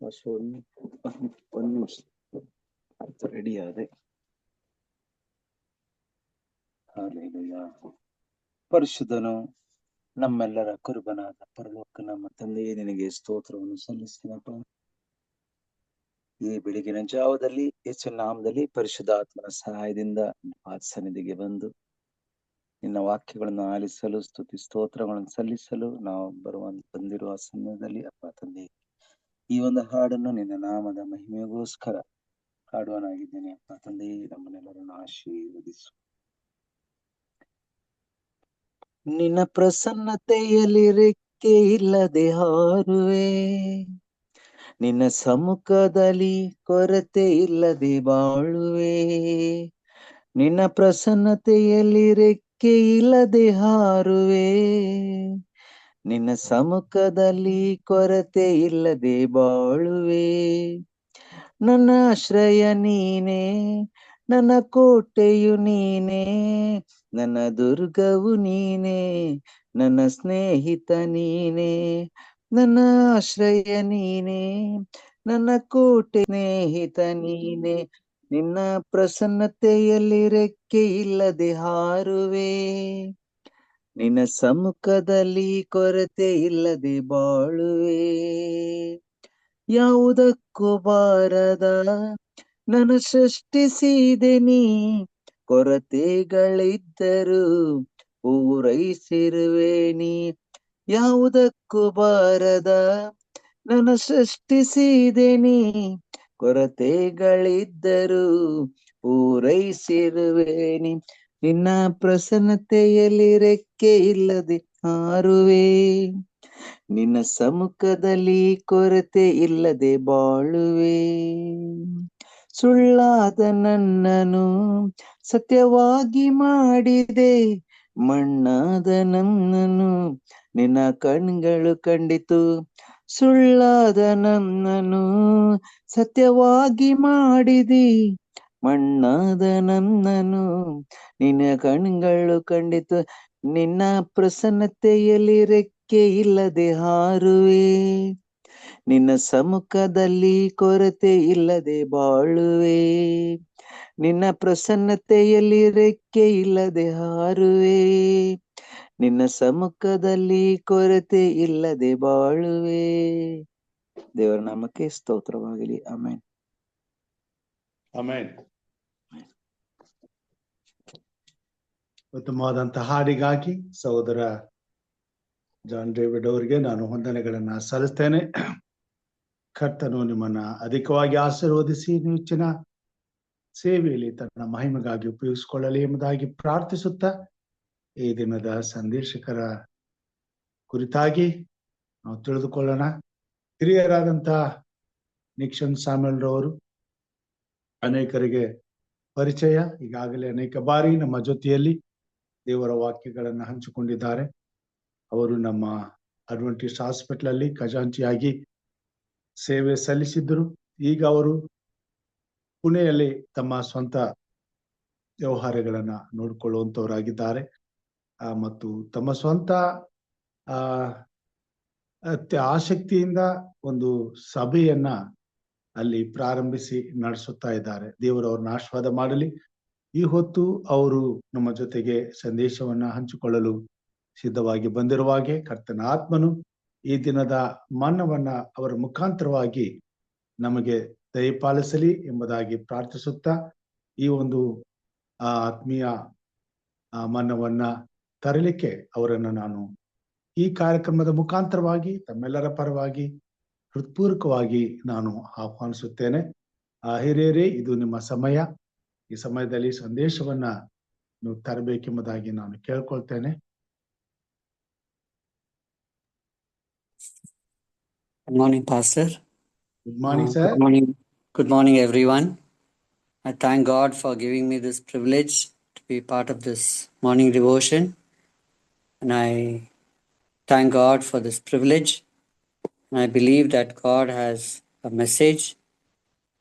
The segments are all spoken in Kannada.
ಒಂದು ನಿಮಿಷ ಆಯ್ತು, ರೆಡಿ ಆದೆ. ಹಾಲೆಲೂಯಾ. ಪರಿಶುದ್ಧನು ನಮ್ಮೆಲ್ಲರ ಕುರುಬನಾದ ಪರಲೋಕ ನಮ್ಮ ತಂದೆಯೇ, ನಿನಗೆ ಸ್ತೋತ್ರವನ್ನು ಸಲ್ಲಿಸ್ತೀನಪ್ಪ. ಈ ಬೆಳಗಿನ ಜಾವದಲ್ಲಿ ಯೇಸು ನಾಮದಲ್ಲಿ ಪರಿಶುದ್ಧಾತ್ಮನ ಸಹಾಯದಿಂದ ಸನ್ನಿಧಿಗೆ ಬಂದು ನಿನ್ನ ವಾಕ್ಯಗಳನ್ನು ಆಲಿಸಲು, ಸ್ತುತಿ ಸ್ತೋತ್ರಗಳನ್ನು ಸಲ್ಲಿಸಲು ನಾವು ಬಂದಿರುವ ಸಮಯದಲ್ಲಿ ಅಪ್ಪ ತಂದೆ, ಈ ಒಂದು ಹಾಡನ್ನು ನಿನ್ನ ನಾಮದ ಮಹಿಮೆಗೋಸ್ಕರ ಹಾಡುವನಾಗಿದ್ದೇನೆ. ಅಪ್ಪ ತಂದೆ, ನಮ್ಮನ್ನೆಲ್ಲರನ್ನು ಆಶೀರ್ವದಿಸು. ನಿನ್ನ ಪ್ರಸನ್ನತೆಯಲ್ಲಿ ರೆಕ್ಕೆ ಇಲ್ಲದೆ ಹಾರುವೆ, ನಿನ್ನ ಸಮ್ಮುಖದಲ್ಲಿ ಕೊರತೆ ಇಲ್ಲದೆ ಬಾಳುವೆ. ನಿನ್ನ ಪ್ರಸನ್ನತೆಯಲ್ಲಿ ರೆಕ್ಕೆ ಇಲ್ಲದೆ ಹಾರುವೆ, ನಿನ್ನ ಸಮ್ಮುಖದಲ್ಲಿ ಕೊರತೆ ಇಲ್ಲದೆ ಬಾಳುವೆ. ನನ್ನ ಆಶ್ರಯ ನೀನೇ, ನನ್ನ ಕೋಟೆಯು ನೀನೇ, ನನ್ನ ದುರ್ಗವು ನೀನೇ, ನನ್ನ ಸ್ನೇಹಿತ ನೀನೇ. ನನ್ನ ಆಶ್ರಯ ನೀನೇ, ನನ್ನ ಕೋಟೆ ಸ್ನೇಹಿತ ನೀನೇ. ನಿನ್ನ ಪ್ರಸನ್ನತೆಯಲ್ಲಿ ರೆಕ್ಕೆ ಇಲ್ಲದೆ ಹಾರುವೆ, ನಿನ್ನ ಸಮ್ಮುಖದಲ್ಲಿ ಕೊರತೆ ಇಲ್ಲದೆ ಬಾಳುವೆ. ಯಾವುದಕ್ಕೂ ಬಾರದ ನನ್ನ ಸೃಷ್ಟಿಸಿದೆ ನೀ, ಕೊರತೆಗಳಿದ್ದರೂ ಪೂರೈಸಿರುವೆ ನೀ. ಯಾವುದಕ್ಕೂ ಬಾರದ ನನ್ನ ಸೃಷ್ಟಿಸಿದೆ ನೀ, ಕೊರತೆಗಳಿದ್ದರೂ ಪೂರೈಸಿರುವೆ ನೀ. ನಿನ್ನ ಪ್ರಸನ್ನತೆಯಲ್ಲಿ ರೆಕ್ಕೆ ಇಲ್ಲದೆ ಹಾರುವೆ, ನಿನ್ನ ಸಮ್ಮುಖದಲ್ಲಿ ಕೊರತೆ ಇಲ್ಲದೆ ಬಾಳುವೆ. ಸುಳ್ಳಾದ ನನ್ನನು ಸತ್ಯವಾಗಿ ಮಾಡಿದೆ, ಮಣ್ಣಾದ ನನ್ನನು ನಿನ್ನ ಕಣ್ಗಳು ಕಂಡಿತು. ಸುಳ್ಳಾದ ನನ್ನನು ಸತ್ಯವಾಗಿ ಮಾಡಿದಿ, ಮಣ್ಣಾದ ನನ್ನನು ನಿನ್ನ ಕಣ್ಗಳು ಕಂಡಿತು. ನಿನ್ನ ಪ್ರಸನ್ನತೆಯಲ್ಲಿ ರೆಕ್ಕೆ ಇಲ್ಲದೆ ಹಾರುವೆ, ನಿನ್ನ ಸಮ್ಮುಖದಲ್ಲಿ ಕೊರತೆ ಇಲ್ಲದೆ ಬಾಳುವೆ. ನಿನ್ನ ಪ್ರಸನ್ನತೆಯಲ್ಲಿ ರೆಕ್ಕೆ ಇಲ್ಲದೆ ಹಾರುವೆ, ನಿನ್ನ ಸಮ್ಮುಖದಲ್ಲಿ ಕೊರತೆ ಇಲ್ಲದೆ ಬಾಳುವೆ. ದೇವರ ನಾಮಕ್ಕೆ ಸ್ತೋತ್ರವಾಗಲಿ. ಆಮೆನ್. ಆಮೆನ್. ಉತ್ತಮವಾದಂತಹ ಹಾಡಿಗಾಗಿ ಸಹೋದರ ಜಾನ್ ಡೇವಿಡ್ ಅವರಿಗೆ ನಾನು ವಂದನೆಗಳನ್ನ ಸಲ್ಲಿಸ್ತೇನೆ. ಕರ್ತನು ನಿಮ್ಮನ್ನ ಅಧಿಕವಾಗಿ ಆಶೀರ್ವದಿಸಿ ಹೆಚ್ಚಿನ ಸೇವೆಯಲ್ಲಿ ತನ್ನ ಮಹಿಮೆಗಾಗಿ ಉಪಯೋಗಿಸಿಕೊಳ್ಳಲಿ ಎಂಬುದಾಗಿ ಪ್ರಾರ್ಥಿಸುತ್ತಾ, ಈ ದಿನದ ಸಂದೇಶಕರ ಕುರಿತಾಗಿ ನಾವು ತಿಳಿದುಕೊಳ್ಳೋಣ. ಹಿರಿಯರಾದಂಥ ನಿಕ್ಸನ್ ಸಾಮ್ಯಲ್ ರವರು ಅನೇಕರಿಗೆ ಪರಿಚಯ. ಈಗಾಗಲೇ ಅನೇಕ ಬಾರಿ ನಮ್ಮ ಜೊತೆಯಲ್ಲಿ ದೇವರ ವಾಕ್ಯಗಳನ್ನು ಹಂಚಿಕೊಂಡಿದ್ದಾರೆ. ಅವರು ನಮ್ಮ ಅಡ್ವೆಂಟಿಸ್ಟ್ ಹಾಸ್ಪಿಟಲ್ ಅಲ್ಲಿ ಖಜಾಂಚಿಯಾಗಿ ಸೇವೆ ಸಲ್ಲಿಸಿದ್ದರು. ಈಗ ಅವರು ಪುಣೆಯಲ್ಲಿ ತಮ್ಮ ಸ್ವಂತ ವ್ಯವಹಾರಗಳನ್ನ ನೋಡಿಕೊಳ್ಳುವಂತವರಾಗಿದ್ದಾರೆ. ಮತ್ತು ತಮ್ಮ ಸ್ವಂತ ಆಸಕ್ತಿಯಿಂದ ಒಂದು ಸಭೆಯನ್ನ ಅಲ್ಲಿ ಪ್ರಾರಂಭಿಸಿ ನಡೆಸುತ್ತಾ ಇದ್ದಾರೆ. ದೇವರು ಅವ್ರನ್ನ ಆಶೀರ್ವಾದ ಮಾಡಲಿ. ಈ ಹೊತ್ತು ಅವರು ನಮ್ಮ ಜೊತೆಗೆ ಸಂದೇಶವನ್ನ ಹಂಚಿಕೊಳ್ಳಲು ಸಿದ್ಧವಾಗಿ ಬಂದಿರುವಾಗೆ ಕರ್ತನ ಆತ್ಮನು ಈ ದಿನದ ಮನ್ನವನ್ನ ಅವರ ಮುಖಾಂತರವಾಗಿ ನಮಗೆ ದಯಪಾಲಿಸಲಿ ಎಂಬುದಾಗಿ ಪ್ರಾರ್ಥಿಸುತ್ತಾ, ಈ ಒಂದು ಆತ್ಮೀಯ ಮನ್ನವನ್ನ ತರಲಿಕ್ಕೆ ಅವರನ್ನು ನಾನು ಈ ಕಾರ್ಯಕ್ರಮದ ಮುಖಾಂತರವಾಗಿ ತಮ್ಮೆಲ್ಲರ ಪರವಾಗಿ ಹೃತ್ಪೂರ್ವಕವಾಗಿ ನಾನು ಆಹ್ವಾನಿಸುತ್ತೇನೆ. ಹಿರಿಯರೇ, ಇದು ನಿಮ್ಮ ಸಮಯ. ಈ ಸಮಯದಲ್ಲಿ ಸಂದೇಶವನ್ನ ನೀವು ತರಬೇಕೆಂಬುದಾಗಿ ನಾನು ಕೇಳ್ಕೊಳ್ತೇನೆ. Good morning, Pastor. Good morning, sir. Good morning, everyone. I thank God for giving me this privilege to be part of this morning devotion. And I thank God for this privilege. And I believe that God has a message,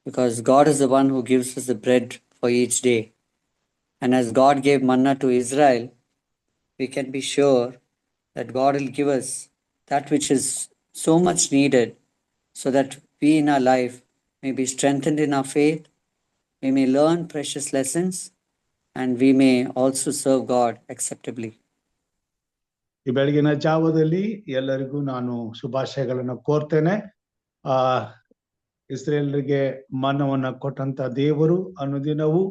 because God is the one who gives us the bread for each day. And as God gave manna to Israel, we can be sure that God will give us that which is so much needed, so that we in our life may be strengthened in our faith, we may learn precious lessons, and we may also serve God acceptably. ಈ ಬೆಳಗಿನ ಜಾವದಲ್ಲಿ ಎಲ್ಲರಿಗೂ ನಾನು ಶುಭಾಶಯಗಳನ್ನು ಕೋರ್ತೇನೆ. ಇಸ್ರೇಲರಿಗೆ ಮನ್ನವನ್ನ ಕೊಟ್ಟಂತ ದೇವರು ಅನುದಿನವೂ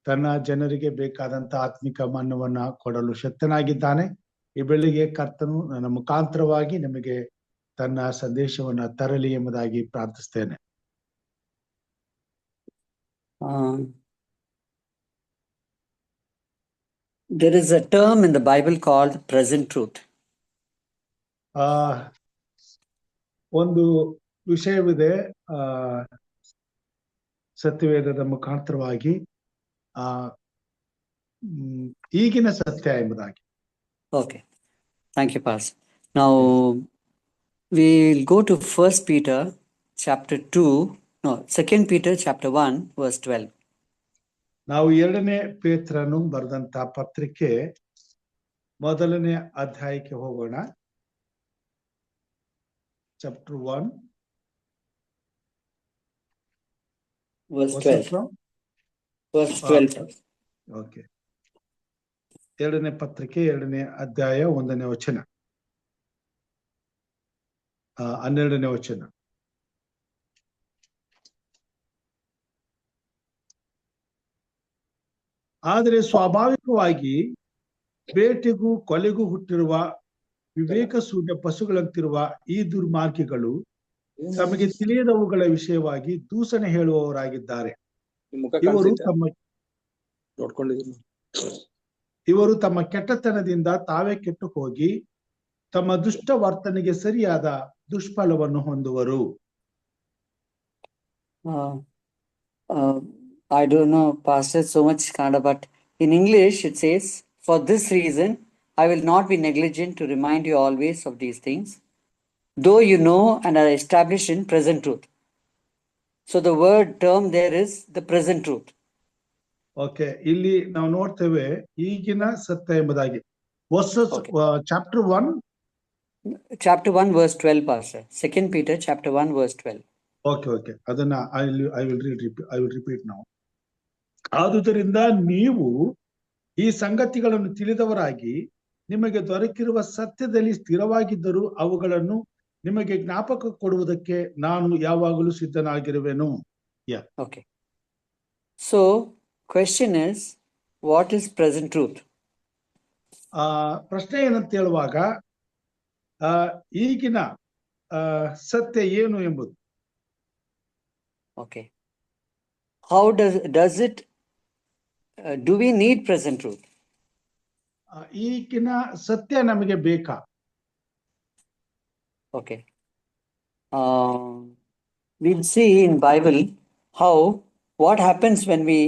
ತನ್ನ ಜನರಿಗೆ ಬೇಕಾದಂತ ಆತ್ಮಿಕ ಮನ್ನವನ್ನ ಕೊಡಲು ಶಕ್ತನಾಗಿದ್ದಾನೆ. ಈ ಬೆಳಿಗ್ಗೆ ಕರ್ತನು ನನ್ನ ಮುಖಾಂತರವಾಗಿ ನಿಮಗೆ ತನ್ನ ಸಂದೇಶವನ್ನ ತರಲಿ ಎಂಬುದಾಗಿ ಪ್ರಾರ್ಥಿಸ್ತೇನೆ. There is a term in the Bible called present truth. ಒಂದು ವಿಷಯವಿದೆ ಸತ್ಯವೇದದ ಮುಖಾಂತರವಾಗಿ ಈಗಿನ ಸತ್ಯ ಎಂಬುದಾಗಿ. Okay, thank you, Pastor. Now we'll go to 1 Peter chapter 2, no, 2 Peter chapter 1 verse 12. ನಾವು 2ನೇ ಪೇತ್ರನು ಬರೆದಂತ ಪತ್ರಿಕೆ ಮೊದಲನೇ ಅಧ್ಯಾಯಕ್ಕೆ ಹೋಗೋಣ. Chapter 1 verse 12. Verse 12. ಓಕೆ. 2ನೇ ಪತ್ರಿಕೆ 2ನೇ ಅಧ್ಯಾಯ 1ನೇ ವಚನ, 12ನೇ ವಚನ. ಆದರೆ ಸ್ವಾಭಾವಿಕವಾಗಿ ಬೇಟೆಗೂ ಕೊಲೆಗೂ ಹುಟ್ಟಿರುವ ವಿವೇಕ ಶೂನ್ಯ ಪಶುಗಳಂತಿರುವ ಈ ದುರ್ಮಾರ್ಗಿಗಳು ತಮಗೆ ತಿಳಿಯದವುಗಳ ವಿಷಯವಾಗಿ ದೂಷಣೆ ಹೇಳುವವರಾಗಿದ್ದಾರೆ. ಇವರು ತಮ್ಮ ಕೆಟ್ಟತನದಿಂದ ತಾವೇ ಕೆಟ್ಟು ಹೋಗಿ ತಮ್ಮ ದುಷ್ಟ ವರ್ತನೆಗೆ ಸರಿಯಾದ ದುಷ್ಫಲವನ್ನು ಹೊಂದುವರು. I don't know, Pastor, so much Kannada, but in English it says, "For this reason, I will not be negligent to remind you always of these things, though you know and are established in present truth." So the word term there is the present truth. Okay, ಇಲ್ಲಿ ನಾವು ನೋಡ್ತೇವೆ ಈಗಿನ ಸತ್ಯ ಎಂಬುದಾಗಿ. Chapter 1 verse 12, Pastor. 2 Peter chapter 1 verse 12. Okay, ಅದನ್ನ ಐ ವಿಲ್ ರಿಪೀಟ್ ನಾವು. ಆದುದರಿಂದ ನೀವು ಈ ಸಂಗತಿಗಳನ್ನು ತಿಳಿದವರಾಗಿ ನಿಮಗೆ ದೊರಕಿರುವ ಸತ್ಯದಲ್ಲಿ ಸ್ಥಿರವಾಗಿದ್ದರೂ ಅವುಗಳನ್ನು ನಿಮಗೆ ಜ್ಞಾಪಕ ಕೊಡುವುದಕ್ಕೆ ನಾನು ಯಾವಾಗಲೂ ಸಿದ್ಧನಾಗಿರುವೆನು. Okay. So question is, what is present truth? ಪ್ರಶ್ನೆ ಏನಂತ ಹೇಳುವಾಗ ಈಗಿನ ಸತ್ಯ ಏನು ಎಂಬುದು. Okay. How does it do we need present truth? ಈಗಿನ ಸತ್ಯ ನಮಗೆ ಬೇಕಾ? Okay. We'll see in Bible what happens when we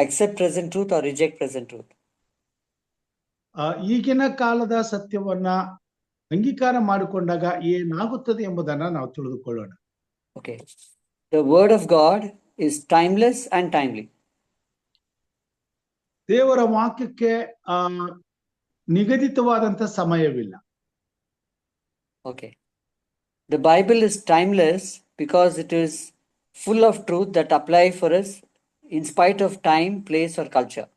accept present truth or reject present truth. ಈಗಿನ ಕಾಲದ ಸತ್ಯವನ್ನ ಅಂಗೀಕಾರ ಮಾಡಿಕೊಂಡಾಗ ಏನಾಗುತ್ತದೆ ಎಂಬುದನ್ನ ನಾವು ತಿಳಿದುಕೊಳ್ಳೋಣ. Okay. The word of God is timeless and timely. ದೇವರ ವಾಕ್ಯಕ್ಕೆ ನಿಗದಿತವಾದಂತ ಸಮಯವಿಲ್ಲ. Okay. The Bible is timeless because it is full of truth that apply for us in spite of time, place or culture.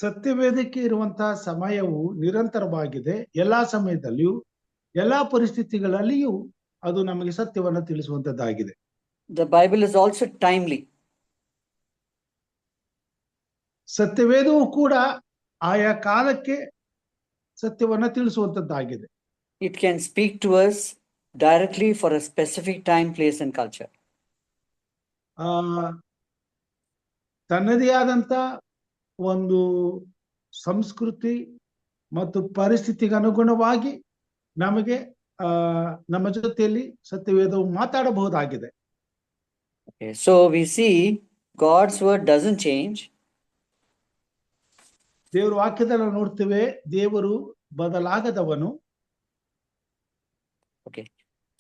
ಸತ್ಯವೇದಕ್ಕೆ ಇರುವಂತಹ ಸಮಯವು ನಿರಂತರವಾಗಿದೆ. ಎಲ್ಲಾ ಸಮಯದಲ್ಲಿಯೂ ಎಲ್ಲಾ ಪರಿಸ್ಥಿತಿಗಳಲ್ಲಿಯೂ ಅದು ನಮಗೆ ಸತ್ಯವನ್ನ ತಿಳಿಸುವಂತದ್ದಾಗಿದೆ. The Bible is also timely. ಸತ್ಯವೇದವು ಕೂಡ ಆಯಾ ಕಾಲಕ್ಕೆ ಸತ್ಯವನ್ನ ತಿಳಿಸುವಂತದ್ದಾಗಿದೆ. It can speak to us directly for a specific time, place and culture. ತನ್ನದೇ ಆದಂತ ಒಂದು ಸಂಸ್ಕೃತಿ ಮತ್ತು ಪರಿಸ್ಥಿತಿಗೆ ಅನುಗುಣವಾಗಿ ನಮಗೆ ನಮ್ಮ ಜೊತೆಯಲ್ಲಿ ಸತ್ಯವೇದವು ಮಾತಾಡಬಹುದಾಗಿದೆ. Okay, so we see God's word doesn't change. ದೇವರ ವಾಕ್ಯದಲ್ಲಿ ನೋಡ್ತೇವೆ ದೇವರು ಬದಲಾಗದವನು. Okay,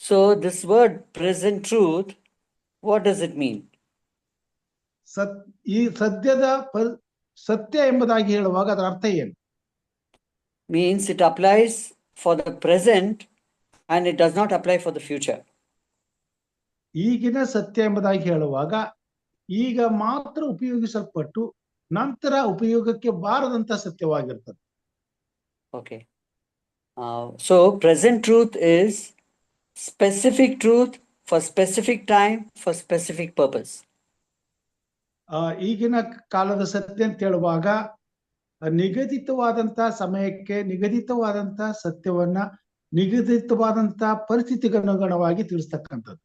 so this word present truth, what does it mean? ಈ ಸದ್ಯದ ಸತ್ಯ ಎಂಬುದಾಗಿ ಹೇಳುವಾಗ ಅದರ ಅರ್ಥ ಏನು? Means it applies for the present and it does not apply for the future. ಈಗಿನ ಸತ್ಯ ಎಂಬುದಾಗಿ ಹೇಳುವಾಗ ಈಗ ಮಾತ್ರ ಉಪಯೋಗಿಸಲ್ಪಟ್ಟು ನಂತರ ಉಪಯೋಗಕ್ಕೆ ಬಾರದಂತ ಸತ್ಯವಾಗಿರ್ತದೆ. Okay. So present truth is specific truth for specific time for specific purpose. ಈಗಿನ ಕಾಲದ ಸತ್ಯ ಅಂತ ಹೇಳುವಾಗ ನಿಗದಿತವಾದಂತ ಸಮಯಕ್ಕೆ ನಿಗದಿತವಾದಂತ ಸತ್ಯವನ್ನ ನಿಗದಿತವಾದಂತ ಪರಿಸ್ಥಿತಿಗನುಗುಣವಾಗಿ ತಿಳಿಸ್ತಕ್ಕಂಥದ್ದು.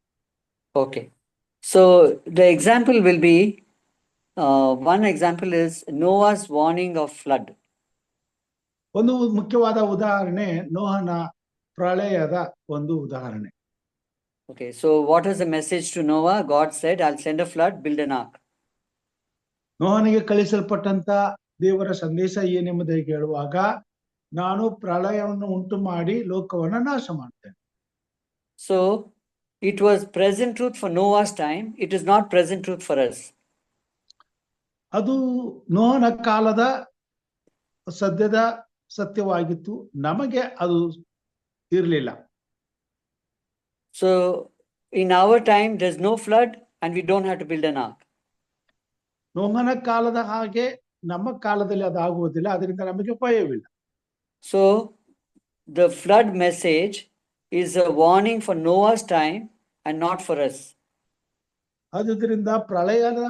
Okay. So the example will be, one example is Noah's warning of flood. ಒಂದು ಮುಖ್ಯವಾದ ಉದಾಹರಣೆ ನೋಹನ ಪ್ರಳಯದ ಒಂದು ಉದಾಹರಣೆ. Okay, so what is the message to Noah? God said, I'll send a flood, build an ark. ನೋಹನಿಗೆ ಕಳಿಸಲ್ಪಟ್ಟಂತ ದೇವರ ಸಂದೇಶ ಏನೆಂಬುದಾಗಿ ಹೇಳುವಾಗ ನಾನು ಪ್ರಳಯವನ್ನು ಉಂಟು ಮಾಡಿ ಲೋಕವನ್ನ ನಾಶ ಮಾಡ್ತೇನೆ. So it was present truth for Noah's time. It is not present truth for us. ಅದು ನೋಹನ ಕಾಲದ ಸದ್ಯದ ಸತ್ಯವಾಗಿತ್ತು, ನಮಗೆ ಅದು ಇರಲಿಲ್ಲ. So in our time, there's no flood and we don't have to build an ark. ನೋಹನ ಕಾಲದ ಹಾಗೆ ನಮ್ಮ ಕಾಲದಲ್ಲಿ ಅದಾಗುವುದಿಲ್ಲ, ಅದರಿಂದ ನಮಗೆ ಭಯವಿಲ್ಲ. So the flood message is a warning for Noah's time and not for us. ಆದುದರಿಂದ ಪ್ರಳಯದ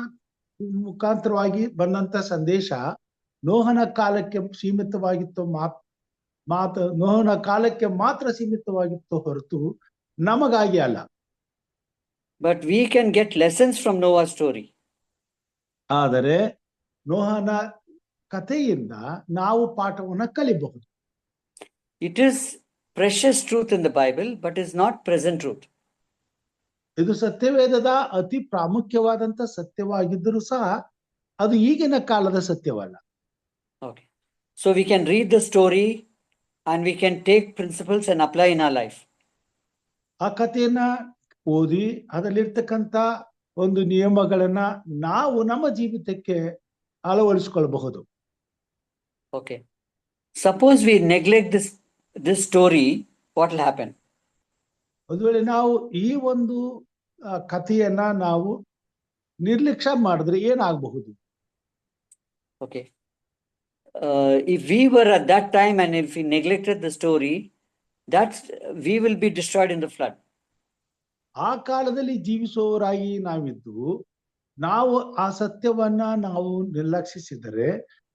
ಮುಖಾಂತರವಾಗಿ ಬಂದಂತ ಸಂದೇಶ ನೋಹನ ಕಾಲಕ್ಕೆ ಸೀಮಿತವಾಗಿತ್ತು, ನೋಹನ ಕಾಲಕ್ಕೆ ಮಾತ್ರ ಸೀಮಿತವಾಗಿತ್ತು ಹೊರತು ನಮಗಾಗಿ ಅಲ್ಲ. But we can get lessons from Noah's story. ಆದರೆ ನೋಹನ ಕಥೆಯಿಂದ ನಾವು ಪಾಠವನ್ನು ಕಲಿಬಹುದು. It is precious truth in the Bible, but is not present truth. ಇದು ಸತ್ಯವೇದದ ಅತಿ ಪ್ರಾಮುಖ್ಯವಾದಂತ ಸತ್ಯವಾಗಿದ್ದರೂ ಸಹ ಅದು ಈಗಿನ ಕಾಲದ ಸತ್ಯವಲ್ಲ. Okay. So we can read the story and we can take principles and apply in our life. ಆ ಕಥೆಯನ್ನ ಓದಿ ಅದರಲ್ಲಿರ್ತಕ್ಕಂಥ ಒಂದು ನಿಯಮಗಳನ್ನ ನಾವು ನಮ್ಮ ಜೀವಿತಕ್ಕೆ ಅಳವಡಿಸಿಕೊಳ್ಳಬಹುದು. Okay. Suppose we neglect this story, what will happen? ಒಂದು ವೇಳೆ ನಾವು ಈ ಒಂದು ಕಥೆಯನ್ನ ನಾವು ನಿರ್ಲಕ್ಷ್ಯ ಮಾಡಿದ್ರೆ ಏನಾಗಬಹುದು? Okay. If we were at that time and if we neglected the story, we will be destroyed in the flood. ಆ ಕಾಲದಲ್ಲಿ ಜೀವಿಸುವವರಾಗಿ ನಾವಿದ್ದು ನಾವು ಆ ಸತ್ಯವನ್ನ ನಾವು ನಿರ್ಲಕ್ಷಿಸಿದರೆ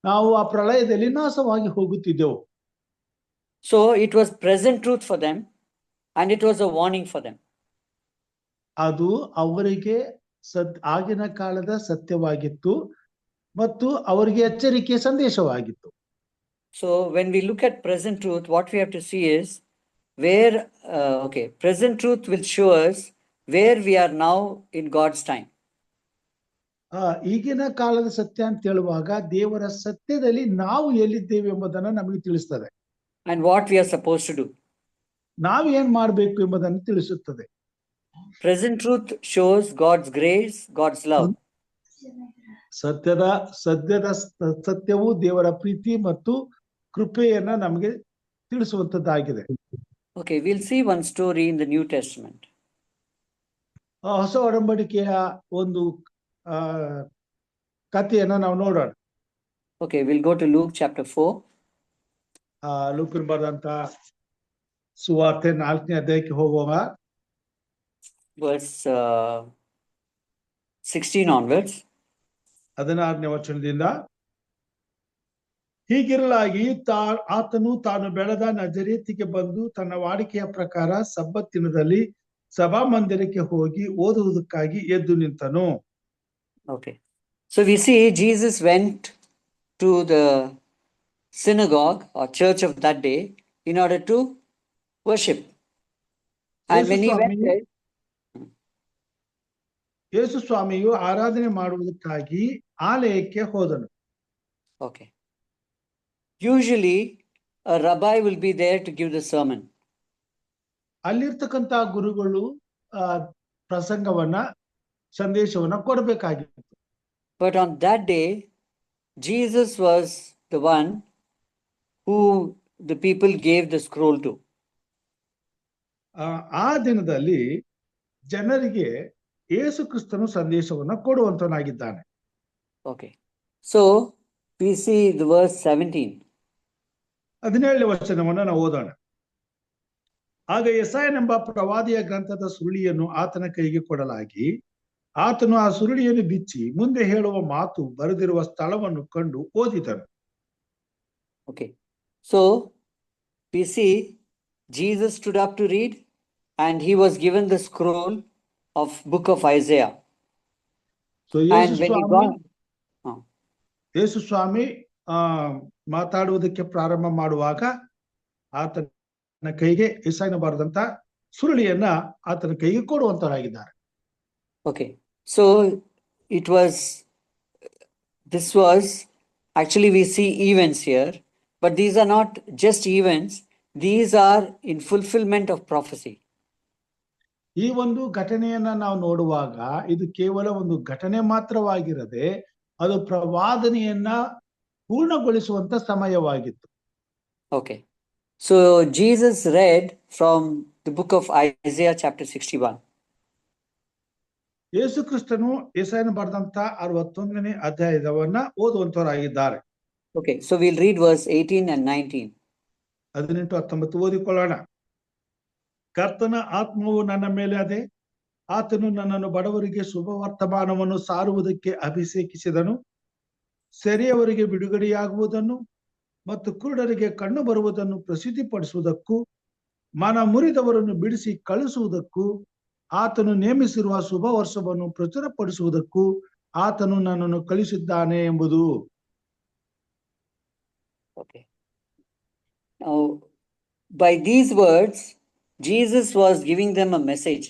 ನಾವು ಆ ಪ್ರಳಯದಲ್ಲಿ ನಾಶವಾಗಿ ಹೋಗುತ್ತಿದ್ದೆವು. So it was present truth for them and it was a warning for them. ಅದು ಅವರಿಗೆ ಆಗಿನ ಕಾಲದ ಸತ್ಯವಾಗಿತ್ತು ಮತ್ತು ಅವರಿಗೆ ಎಚ್ಚರಿಕೆಯ ಸಂದೇಶವಾಗಿತ್ತು. So when we look at present truth, what we have to see is where, present truth will show us where we are now in God's time. ಈಗಿನ ಕಾಲದ ಸತ್ಯ ಅಂತ ಹೇಳುವಾಗ ದೇವರ ಸತ್ಯದಲ್ಲಿ ನಾವು ಎಲ್ಲಿದ್ದೇವೆ ಎಂಬುದನ್ನು ನಮಗೆ ತಿಳಿಸ್ತದೆ. And what we are supposed to do. ನಾವು ಏನ್ ಮಾಡಬೇಕು ಎಂಬುದನ್ನು ತಿಳಿಸುತ್ತದೆ. Present truth shows God's grace, God's love. ಸತ್ಯವು ದೇವರ ಪ್ರೀತಿ ಮತ್ತು ಕೃಪೆಯನ್ನ ನಮಗೆ ತಿಳಿಸುವಂತದ್ದಾಗಿದೆ. Okay, we'll see one story in the New Testament. ಹೊಸ ಒಡಂಬಡಿಕೆಯ ಒಂದು ಕಥೆಯನ್ನ ನಾವು ನೋಡೋಣ. Okay, we'll go to Luke chapter 4. ಲೂಕನ ಬರೆದಂತ ಸುವಾರ್ತೆ 4ನೇ ಅಧ್ಯಾಯಕ್ಕೆ ಹೋಗುವಾಗ verse 16 onwards. 16ನೇ ವಚನದಿಂದ, ಹೀಗಿರಲಾಗಿ ಆತನು ತಾನು ಬೆಳೆದ ನಜರೇತಿಗೆ ಬಂದು ತನ್ನ ವಾಡಿಕೆಯ ಪ್ರಕಾರ ಸಬ್ಬತ್ ದಿನದಲ್ಲಿ ಸಭಾಮಂದಿರಕ್ಕೆ ಹೋಗಿ ಓದುವುದಕ್ಕಾಗಿ ಎದ್ದು ನಿಂತನು. Okay, so we see Jesus went to the synagogue or church of that day in order to worship. And when he went there, ಯೇಸು ಸ್ವಾಮಿಯು ಆರಾಧನೆ ಮಾಡುವುದಕ್ಕಾಗಿ ಆಲಯಕ್ಕೆ ಹೋದನು. okay, usually a rabbi will be there to give the sermon. ಅಲ್ಲಿರ್ತಕ್ಕಂಥ ಗುರುಗಳು ಪ್ರಸಂಗವನ್ನ ಸಂದೇಶವನ್ನ ಕೊಡಬೇಕಾಗಿತ್ತು. But on that day, Jesus was the one who the people gave the scroll to. ಆ ದಿನದಲ್ಲಿ ಜನರಿಗೆ ಯೇಸು ಕ್ರಿಸ್ತನು ಸಂದೇಶವನ್ನ ಕೊಡುವಂತನಾಗಿದ್ದಾನೆ. Okay. So we see the verse 17. 17ನೇ ವಚನವನ್ನು ನಾವು ಓದೋಣ. ಆಗ ಯೆಶಾಯನೆಂಬ ಪ್ರವಾದಿಯ ಗ್ರಂಥದ ಸುರುಳಿಯನ್ನು ಆತನ ಕೈಗೆ ಕೊಡಲಾಗಿ, ಆತನು ಆ ಸುರುಳಿಯನ್ನು ಬಿಚ್ಚಿ ಮುಂದೆ ಹೇಳುವ ಮಾತು ಬರೆದಿರುವ ಸ್ಥಳವನ್ನು ಕಂಡು ಓದಿದನು. Okay. So we see Jesus stood up to read, and he was given the scroll of book of Isaiah. So And when he got, ಯೇಸು ಸ್ವಾಮಿ ಮಾತಾಡುವುದಕ್ಕೆ ಪ್ರಾರಂಭ ಮಾಡುವಾಗ ಆತನ ಕೈಗೆ ಯೆಶಾಯನ ಬರೆದಂತ ಸುರುಳಿಯನ್ನ ಆತನ ಕೈಗೆ ಕೊಡುವಂತರಾಗಿದ್ದಾರೆ. okay, so this was actually, we see events here, but these are not just events, these are in fulfillment of prophecy. ಈ ಒಂದು ಘಟನೆಯನ್ನ ನಾವು ನೋಡುವಾಗ ಇದು ಕೇವಲ ಒಂದು ಘಟನೆ ಮಾತ್ರವಾಗಿರದೆ ಅದು ಪ್ರವಾದನೆಯನ್ನ ಪೂರ್ಣಗೊಳಿಸುವಂತ ಸಮಯವಾಗಿತ್ತು. Okay, so Jesus read from the book of Isaiah chapter 61. ಯೇಸು ಕ್ರಿಸ್ತನು ಯೆಶಾಯನ ಬರೆದಂತ 61ನೇ ಅಧ್ಯಾಯವನ್ನ ಓದುವಂತವರಾಗಿದ್ದಾರೆ. Okay, so we'll read verse 18 and 19. 18-19 ಓದಿಕೊಳ್ಳೋಣ. ಕರ್ತನ ಆತ್ಮವು ನನ್ನ ಮೇಲೆ ಅದೆ, ಆತನು ನನ್ನನ್ನು ಬಡವರಿಗೆ ಶುಭ ವರ್ತಮಾನವನ್ನು ಸಾರುವುದಕ್ಕೆ ಅಭಿಷೇಕಿಸಿದನು. ಸೆರೆಯವರಿಗೆ ಬಿಡುಗಡೆಯಾಗುವುದನ್ನು ಮತ್ತು ಕುರುಡರಿಗೆ ಕಣ್ಣು ಬರುವುದನ್ನು ಪ್ರಸಿದ್ಧಿಪಡಿಸುವುದಕ್ಕೂ ಮನ ಮುರಿದವರನ್ನು ಬಿಡಿಸಿ ಕಳಿಸುವುದಕ್ಕೂ ಆತನು ನೇಮಿಸಿರುವ ಶುಭ ವರ್ಷವನ್ನು ಪ್ರಚುರಪಡಿಸುವುದಕ್ಕೂ ಆತನು ನನ್ನನ್ನು ಕಳಿಸಿದ್ದಾನೆ ಎಂಬುದು. Okay. Now, by these words, Jesus was giving them a message.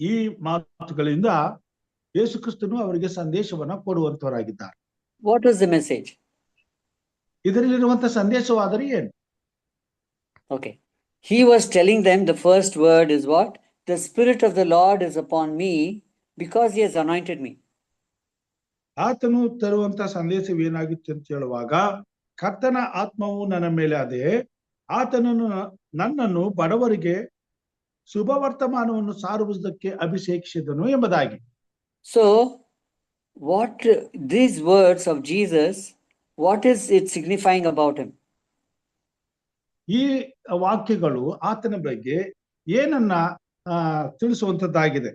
ಈ ಮಾತುಗಳಿಂದ ಯೇಸು ಕ್ರಿಸ್ತನು ಅವರಿಗೆ ಸಂದೇಶವನ್ನ ಕೊಡುವಂತವರಾಗಿದ್ದಾರೆ. What was the message? ಇದರಲ್ಲಿರುವಂತ ಸಂದೇಶವಾದರೆ ಏನು? Okay. He was telling them the first word is what? The Spirit of the Lord is upon me because he has anointed me. ಆತನು ತರುವಂತ ಸಂದೇಶವೇನಾಗಿತ್ತು ಅಂತ ಹೇಳುವಾಗ, ಕರ್ತನ ಆತ್ಮವು ನನ್ನ ಮೇಲೆ ಅದೇ, ಆತನನ್ನು ನನ್ನನ್ನು ಬಡವರಿಗೆ ಶುಭ ವರ್ತಮಾನವನ್ನು ಸಾರುವುದಕ್ಕೆ ಅಭಿಷೇಕಿಸಿದನು ಎಂಬುದಾಗಿ. So what these words of Jesus, what is it signifying about him? ಈ ವಾಕ್ಯಗಳು ಆತನ ಬಗ್ಗೆ ಏನನ್ನ ತಿಳಿಸುವಂತದ್ದಾಗಿದೆ.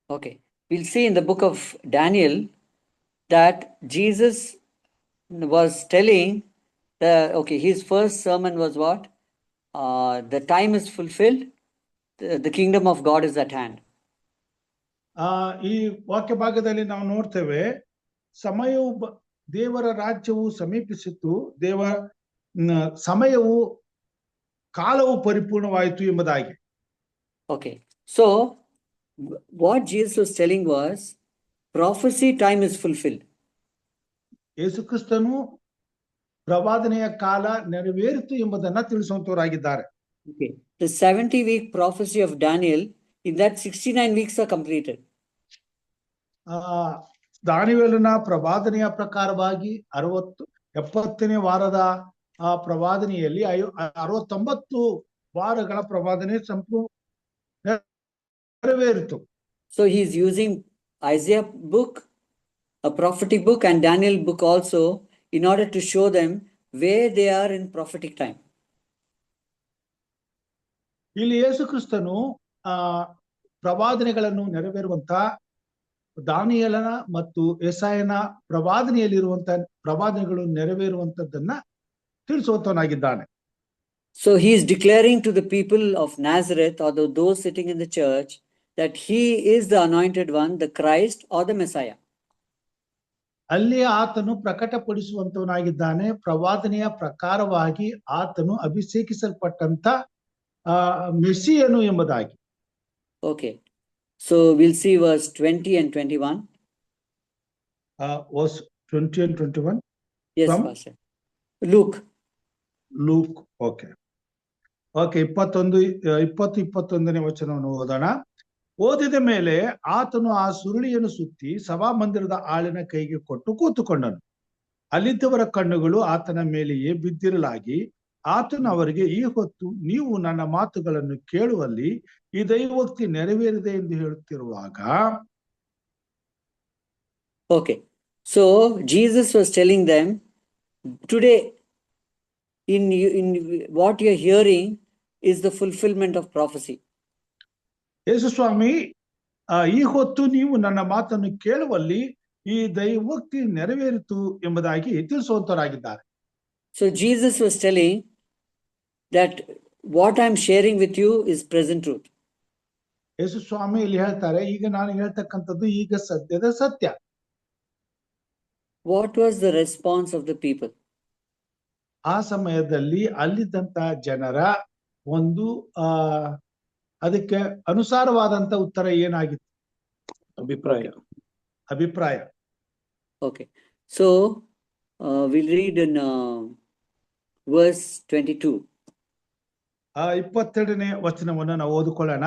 Okay, we'll see in the book of Daniel that Jesus was telling his first sermon was what? The time is fulfilled, the kingdom of God is at hand. ಈ ವಾಕ್ಯ ಭಾಗದಲ್ಲಿ ನಾವು ನೋಡ್ತೇವೆ, ಸಮಯವು ದೇವರ ರಾಜ್ಯವು ಸಮೀಪಿಸಿತು, ಸಮಯವು ಕಾಲವು ಪರಿಪೂರ್ಣವಾಯಿತು ಎಂಬುದಾಗಿ. Okay, so what Jesus was telling was prophecy time is fulfilled. ಯೇಸು ಕ್ರಿಸ್ತನು ಪ್ರವಾದನೆಯ ಕಾಲ ನೆರವೇರಿತು ಎಂಬುದನ್ನ ತಿಳಿಸುವಂತವರಾಗಿದ್ದಾರೆ. Okay, the 70-week prophecy of Daniel, in that 69 weeks are completed. ದಾನಿಯೇಲನ ಪ್ರವಾದನೆಯ ಪ್ರಕಾರವಾಗಿ 70ನೇ ವಾರದ ಪ್ರವಾದನೆಯಲ್ಲಿ 69 ವಾರಗಳ ಪ್ರವಾದನೆ ನೆರವೇರಿತು. So he is using Isaiah book, a prophetic book, and Daniel book also in order to show them where they are in prophetic time. ಇಲ್ಲಿ ಯೇಸು ಕ್ರಿಸ್ತನು ಪ್ರವಾದನೆಗಳನ್ನು ನೆರವೇರುವಂತ ದಾನಿಯೇಲನ ಮತ್ತು ಯೆಶಾಯನ ಪ್ರವಾದನೆಯಲ್ಲಿರುವಂತ ಪ್ರವಾದನೆಗಳು ನೆರವೇರುವಂತದ್ದನ್ನ ತಿಳಿಸುವಂತವನಾಗಿದ್ದಾನೆ. So he is declaring to the people of Nazareth, or those sitting in the church, that he is the anointed one, the Christ or the Messiah. ಅಲ್ಲಿ ಆತನು ಪ್ರಕಟಪಡಿಸುವಂತವನಾಗಿದ್ದಾನೆ. ಪ್ರವಾದನೆಯ ಪ್ರಕಾರವಾಗಿ ಆತನು ಅಭಿಷೇಕಿಸಲ್ಪಟ್ಟಂತ ಮೆಸ್ಸಿಯನು ಎಂಬುದಾಗಿ. Okay, so we'll see verse 20 and 21. Verse 20 and 21. Yes, From Pastor. Luke. Okay. 20-21ನೇ ವಚನವನ್ನು ಓದೋಣ. ಓದಿದ ಮೇಲೆ ಆತನು ಆ ಸುರುಳಿಯನ್ನು ಸುತ್ತಿ ಸಭಾಮಂದಿರದ ಆಳಿನ ಕೈಗೆ ಕೊಟ್ಟು ಕೂತುಕೊಂಡನು. ಅಲ್ಲಿದ್ದವರ ಕಣ್ಣುಗಳು ಆತನ ಮೇಲೆಯೇ ಬಿದ್ದಿರಲಾಗಿ ಆತನು ಅವರಿಗೆ, ಈ ಹೊತ್ತು ನೀವು ನನ್ನ ಮಾತುಗಳನ್ನು ಕೇಳುವಲ್ಲಿ ಈ ದೈವೋಕ್ತಿ ನೆರವೇರಿದೆ ಎಂದು ಹೇಳುತ್ತಿರುವಾಗ, Okay, so Jesus was telling them, today in what you're hearing is the fulfillment of prophecy. ಯೇಸು ಸ್ವಾಮಿ ಈ ಹೊತ್ತು ನೀವು ನನ್ನ ಮಾತನ್ನು ಕೇಳುವಲ್ಲಿ ಈ ದೈವೋಕ್ತಿ ನೆರವೇರಿತು ಎಂಬುದಾಗಿ ತಿಳಿಸುವಂತರಾಗಿದ್ದಾರೆ. So Jesus was telling that what I'm sharing with you is present truth. ಯೇಸು ಸ್ವಾಮಿ ಇಲ್ಲಿ ಹೇಳ್ತಾರೆ, ಈಗ ನಾನು ಹೇಳ್ತಕ್ಕಂಥದ್ದು ಈಗ ಸದ್ಯದ ಸತ್ಯ. What was the response of the people? ಆ ಸಮಯದಲ್ಲಿ ಅಲ್ಲಿದ್ದಂತ ಜನರ ಒಂದು ಅದಕ್ಕೆ ಅನುಸಾರವಾದಂತ ಉತ್ತರ ಏನಾಗಿತ್ತು? ಅಭಿಪ್ರಾಯ. Okay, so we'll read in verse 22. 22ನೇ ವಚನವನ್ನು ನಾವು ಓದಿಕೊಳ್ಳೋಣ.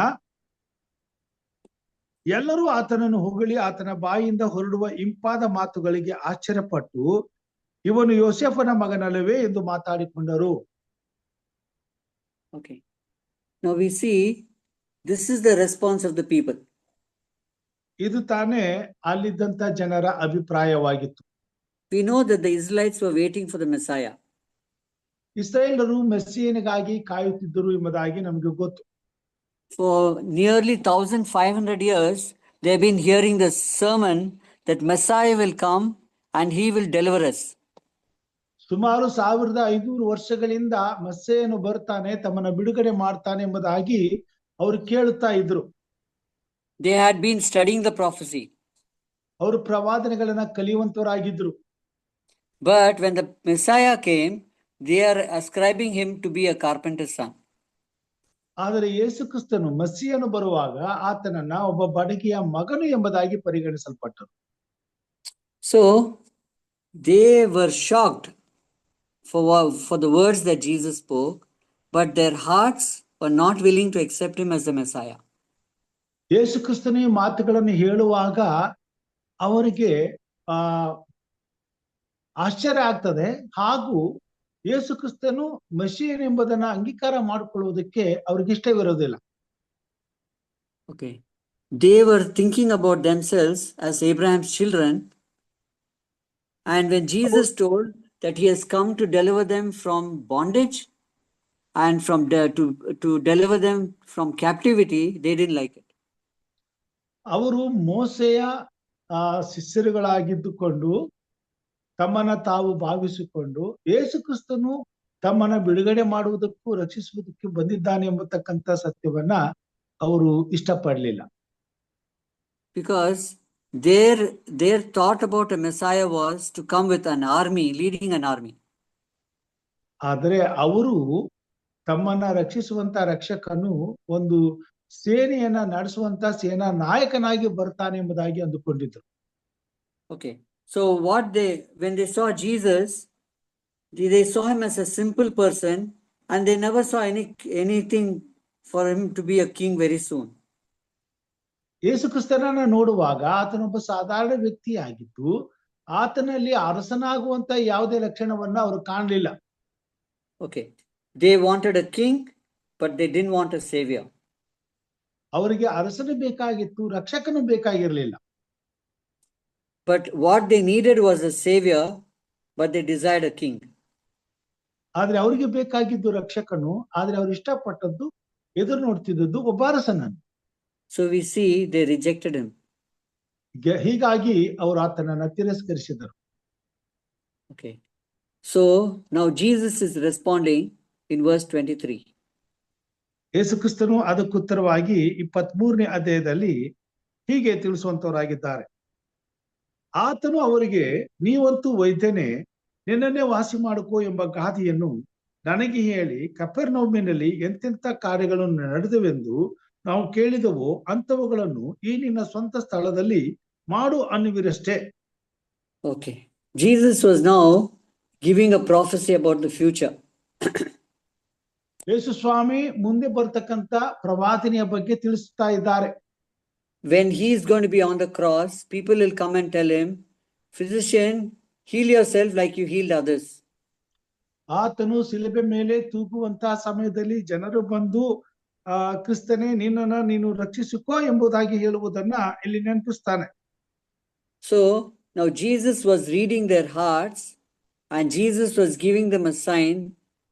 ಎಲ್ಲರೂ ಆತನನ್ನು ಹೊಗಳಿ ಆತನ ಬಾಯಿಯಿಂದ ಹೊರಡುವ ಇಂಪಾದ ಮಾತುಗಳಿಗೆ ಆಶ್ಚರ್ಯಪಟ್ಟು, ಇವನು ಯೋಸೇಫನ ಮಗನಲ್ಲವೇ ಎಂದು ಮಾತಾಡಿಕೊಂಡರು. Okay, now we see this is the response of the people. ಇದು ತಾನೇ ಅಲ್ಲಿದ್ದಂತ ಜನರ ಅಭಿಪ್ರಾಯವಾಗಿತ್ತು. We know that the Israelites were waiting for the Messiah. ಇಸ್ರಾಯೇಲರು ಮೆಸ್ಸಿಯನಿಗಾಗಿ ಕಾಯುತ್ತಿದ್ದರು ಎಂಬುದಾಗಿ ನಮಗೆ ಗೊತ್ತು. For nearly 1500 years, they've been hearing the sermon that Messiah will come and he will deliver us. ಸುಮಾರು 1500 ವರ್ಷಗಳಿಂದ ಮೆಸ್ಸೆಯನು ಬರ್ತಾನೆ, ತಮ್ಮನ್ನ ಬಿಡುಗಡೆ ಮಾಡ್ತಾನೆ ಎಂಬುದಾಗಿ ಅವರು ಕೇಳುತ್ತಾ ಇದ್ರು. They had been studying the prophecy. ಅವರು ಪ್ರವಾದನೆಗಳನ್ನ ಕಲಿಯುವಂತವರಾಗಿದ್ರು. But when the Messiah came, they are ascribing him to be a carpenter's son. ಆದರೆ ಯೇಸು ಕ್ರಿಸ್ತನು ಮೆಸ್ಸಿಯನು ಬರುವಾಗ ಆತನನ್ನ ಒಬ್ಬ ಬಡಗಿಯ ಮಗನು ಎಂಬುದಾಗಿ ಪರಿಗಣಿಸಲ್ಪಟ್ಟರು. So they were shocked for the words that Jesus spoke, but their hearts were not willing to accept him as the Messiah. ಯೇಸು ಕ್ರಿಸ್ತನು ಈ ಮಾತುಗಳನ್ನು ಹೇಳುವಾಗ ಅವರಿಗೆ ಆಶ್ಚರ್ಯ ಆಗ್ತದೆ, ಹಾಗೂ ಯೇಸು ಕ್ರಿಸ್ತನು ಮೆಸ್ಸಿಯನ್ ಎಂಬುದನ್ನ ಅಂಗೀಕಾರ ಮಾಡಿಕೊಳ್ಳುವುದಕ್ಕೆ ಅವ್ರಿಗೆ ಇಷ್ಟವಿರೋದಿಲ್ಲ. Okay, they were thinking about themselves as Abraham's children, and when Jesus told that he has come to deliver them from bondage and to deliver them from captivity, they didn't like it. ಅವರು ಮೋಸೆಯ ಶಿಷ್ಯರುಗಳಾಗಿದ್ದುಕೊಂಡು ತಮ್ಮನ್ನ ತಾವು ಭಾವಿಸಿಕೊಂಡು ಯೇಸು ಕ್ರಿಸ್ತನು ತಮ್ಮನ್ನ ಬಿಡುಗಡೆ ಮಾಡುವುದಕ್ಕೂ ರಕ್ಷಿಸುವುದಕ್ಕೂ ಬಂದಿದ್ದಾನೆ ಎಂಬತಕ್ಕಂಥ ಸತ್ಯವನ್ನ ಅವರು ಇಷ್ಟಪಡಲಿಲ್ಲ. Because their thought about a Messiah was to come with an army, leading an army. ಆದರೆ ಅವರು ತಮ್ಮನ್ನ ರಕ್ಷಿಸುವಂತ ರಕ್ಷಕನು ಒಂದು ಸೇನೆಯನ್ನ ನಡೆಸುವಂತ ಸೇನಾ ನಾಯಕನಾಗಿ ಬರ್ತಾನೆ ಎಂಬುದಾಗಿ ಅಂದುಕೊಂಡಿದ್ರು. Okay, so when they saw Jesus, they saw him as a simple person, and they never saw anything for him to be a king very soon. ಯೇಸು ಕ್ರಿಸ್ತನನ್ನ ನೋಡುವಾಗ ಆತನೊಬ್ಬ ಸಾಧಾರಣ ವ್ಯಕ್ತಿ ಆಗಿದ್ದು, ಆತನಲ್ಲಿ ಅರಸನಾಗುವಂತ ಯಾವುದೇ ಲಕ್ಷಣವನ್ನ ಅವರು ಕಾಣಲಿಲ್ಲ. Okay, they wanted a king, but they didn't want a savior. ಅವರಿಗೆ ಅರಸನು ಬೇಕಾಗಿತ್ತು, ರಕ್ಷಕನು ಬೇಕಾಗಿರಲಿಲ್ಲ. But what they needed was a savior, but they desired a king. ಆದ್ರೆ ಅವರಿಗೆ ಬೇಕಾಗಿದ್ದು ರಕ್ಷಕನು, ಆದ್ರೆ ಅವ್ರು ಇಷ್ಟಪಟ್ಟದ್ದು, ಎದುರು ನೋಡ್ತಿದ್ದದ್ದು ಒಬ್ಬ ಅರಸನನ್ನು. So we see they rejected him. ಹೀಗಾಗಿ ಅವರು ಆತನನ್ನ ತಿರಸ್ಕರಿಸಿದರು. Okay, so now Jesus is responding in verse 23. ಯೇಸು ಕ್ರಿಸ್ತನು ಅದಕ್ಕುತ್ತರವಾಗಿ 23ನೇ ಅಧ್ಯಾಯದಲ್ಲಿ ಹೀಗೆ ತಿಳಿಸುವಂತವರಾಗಿದ್ದಾರೆ. ಆತನು ಅವರಿಗೆ, ನೀವಂತೂ ವೈದ್ಯನೇ, ನಿನ್ನನ್ನೇ ವಾಸಿ ಮಾಡಿಕೋ ಎಂಬ ಗಾದೆಯನ್ನು ನನಗೆ ಹೇಳಿ ಕಪೆರ್ನೌಮಿನಲ್ಲಿ ಎಂತೆಂಥ ಕಾರ್ಯಗಳನ್ನು ನಡೆದವೆಂದು ನಾವು ಕೇಳಿದವೋ ಅಂಥವುಗಳನ್ನು ಈ ನಿನ್ನ ಸ್ವಂತ ಸ್ಥಳದಲ್ಲಿ ಮಾಡು ಅನ್ನುವಿರಷ್ಟೇ. Okay, Jesus was now giving a prophecy about the future. ಯೇಸು ಸ್ವಾಮಿ ಮುಂದೆ ಬರ್ತಕ್ಕಂಥ ಪ್ರವಾದನೆಯ ಬಗ್ಗೆ ತಿಳಿಸ್ತಾ ಇದ್ದಾರೆ. When he is going to be on the cross, people will come and tell him, physician, heal yourself like you healed others. ಆತನು ಶಿಲುಬೆ ಮೇಲೆ ತೂಗುವಂತಹ ಸಮಯದಲ್ಲಿ ಜನರು ಬಂದು ಕ್ರಿಸ್ತನೇ ನಿನ್ನನ್ನು ನೀನು ರಕ್ಷಿಸಿಕೋ ಎಂಬುದಾಗಿ ಹೇಳುವುದನ್ನ ಇಲ್ಲಿ ನೆನಪಿಸ್ತಾನೆ. So now Jesus was reading their hearts, and Jesus was giving them a sign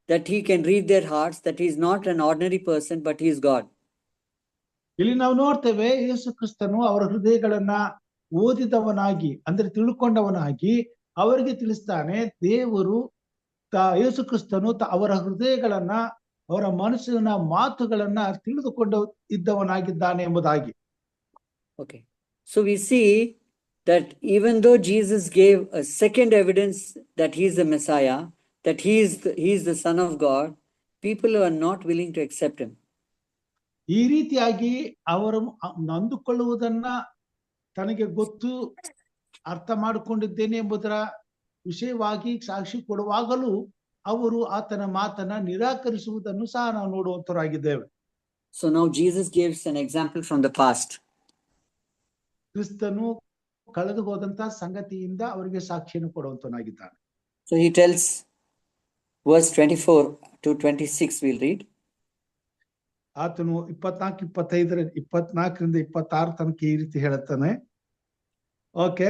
that he can read their hearts, that he is not an ordinary person, but he is God. ಇಲ್ಲಿ ನಾವು ನೋಡ್ತೇವೆ, ಯೇಸು ಕ್ರಿಸ್ತನು ಅವರ ಹೃದಯಗಳನ್ನ ಓದಿದವನಾಗಿ, ಅಂದ್ರೆ ತಿಳ್ಕೊಂಡವನಾಗಿ ಅವರಿಗೆ ತಿಳಿಸ್ತಾನೆ. ದೇವರು ಯೇಸು ಕ್ರಿಸ್ತನು ಅವರ ಹೃದಯಗಳನ್ನ, ಅವರ ಮನಸ್ಸಿನ ಮಾತುಗಳನ್ನ ತಿಳಿದುಕೊಂಡು ಇದ್ದವನಾಗಿದ್ದಾನೆ ಎಂಬುದಾಗಿ. Okay, so we see that even though Jesus gave a second evidence that he is the Messiah, that he is the Son of God, people are not willing to accept him. ಈ ರೀತಿಯಾಗಿ ಅವರು ನಂದುಕೊಳ್ಳುವುದನ್ನ ತನಗೆ ಗೊತ್ತು, ಅರ್ಥ ಮಾಡಿಕೊಂಡಿದ್ದೇನೆ ಎಂಬುದರ ವಿಷಯವಾಗಿ ಸಾಕ್ಷಿ ಕೊಡುವಾಗಲೂ ಅವರು ಆತನ ಮಾತನ್ನ ನಿರಾಕರಿಸುವುದನ್ನು ಸಹ ನಾವು ನೋಡುವಂತರಾಗಿದ್ದೇವೆ. So now Jesus gives an example from the past. ಕ್ರಿಸ್ತನು ಕಳೆದು ಹೋದಂತ ಸಂಗತಿಯಿಂದ ಅವರಿಗೆ ಸಾಕ್ಷಿಯನ್ನು ಕೊಡುವಂತನಾಗಿದ್ದಾನೆ. So he tells, verse 24 to 26 we'll read. ಆತನು 24ರಿಂದ 26 ತನಕ ಈ ರೀತಿ ಹೇಳುತ್ತಾನೆ. ಓಕೆ,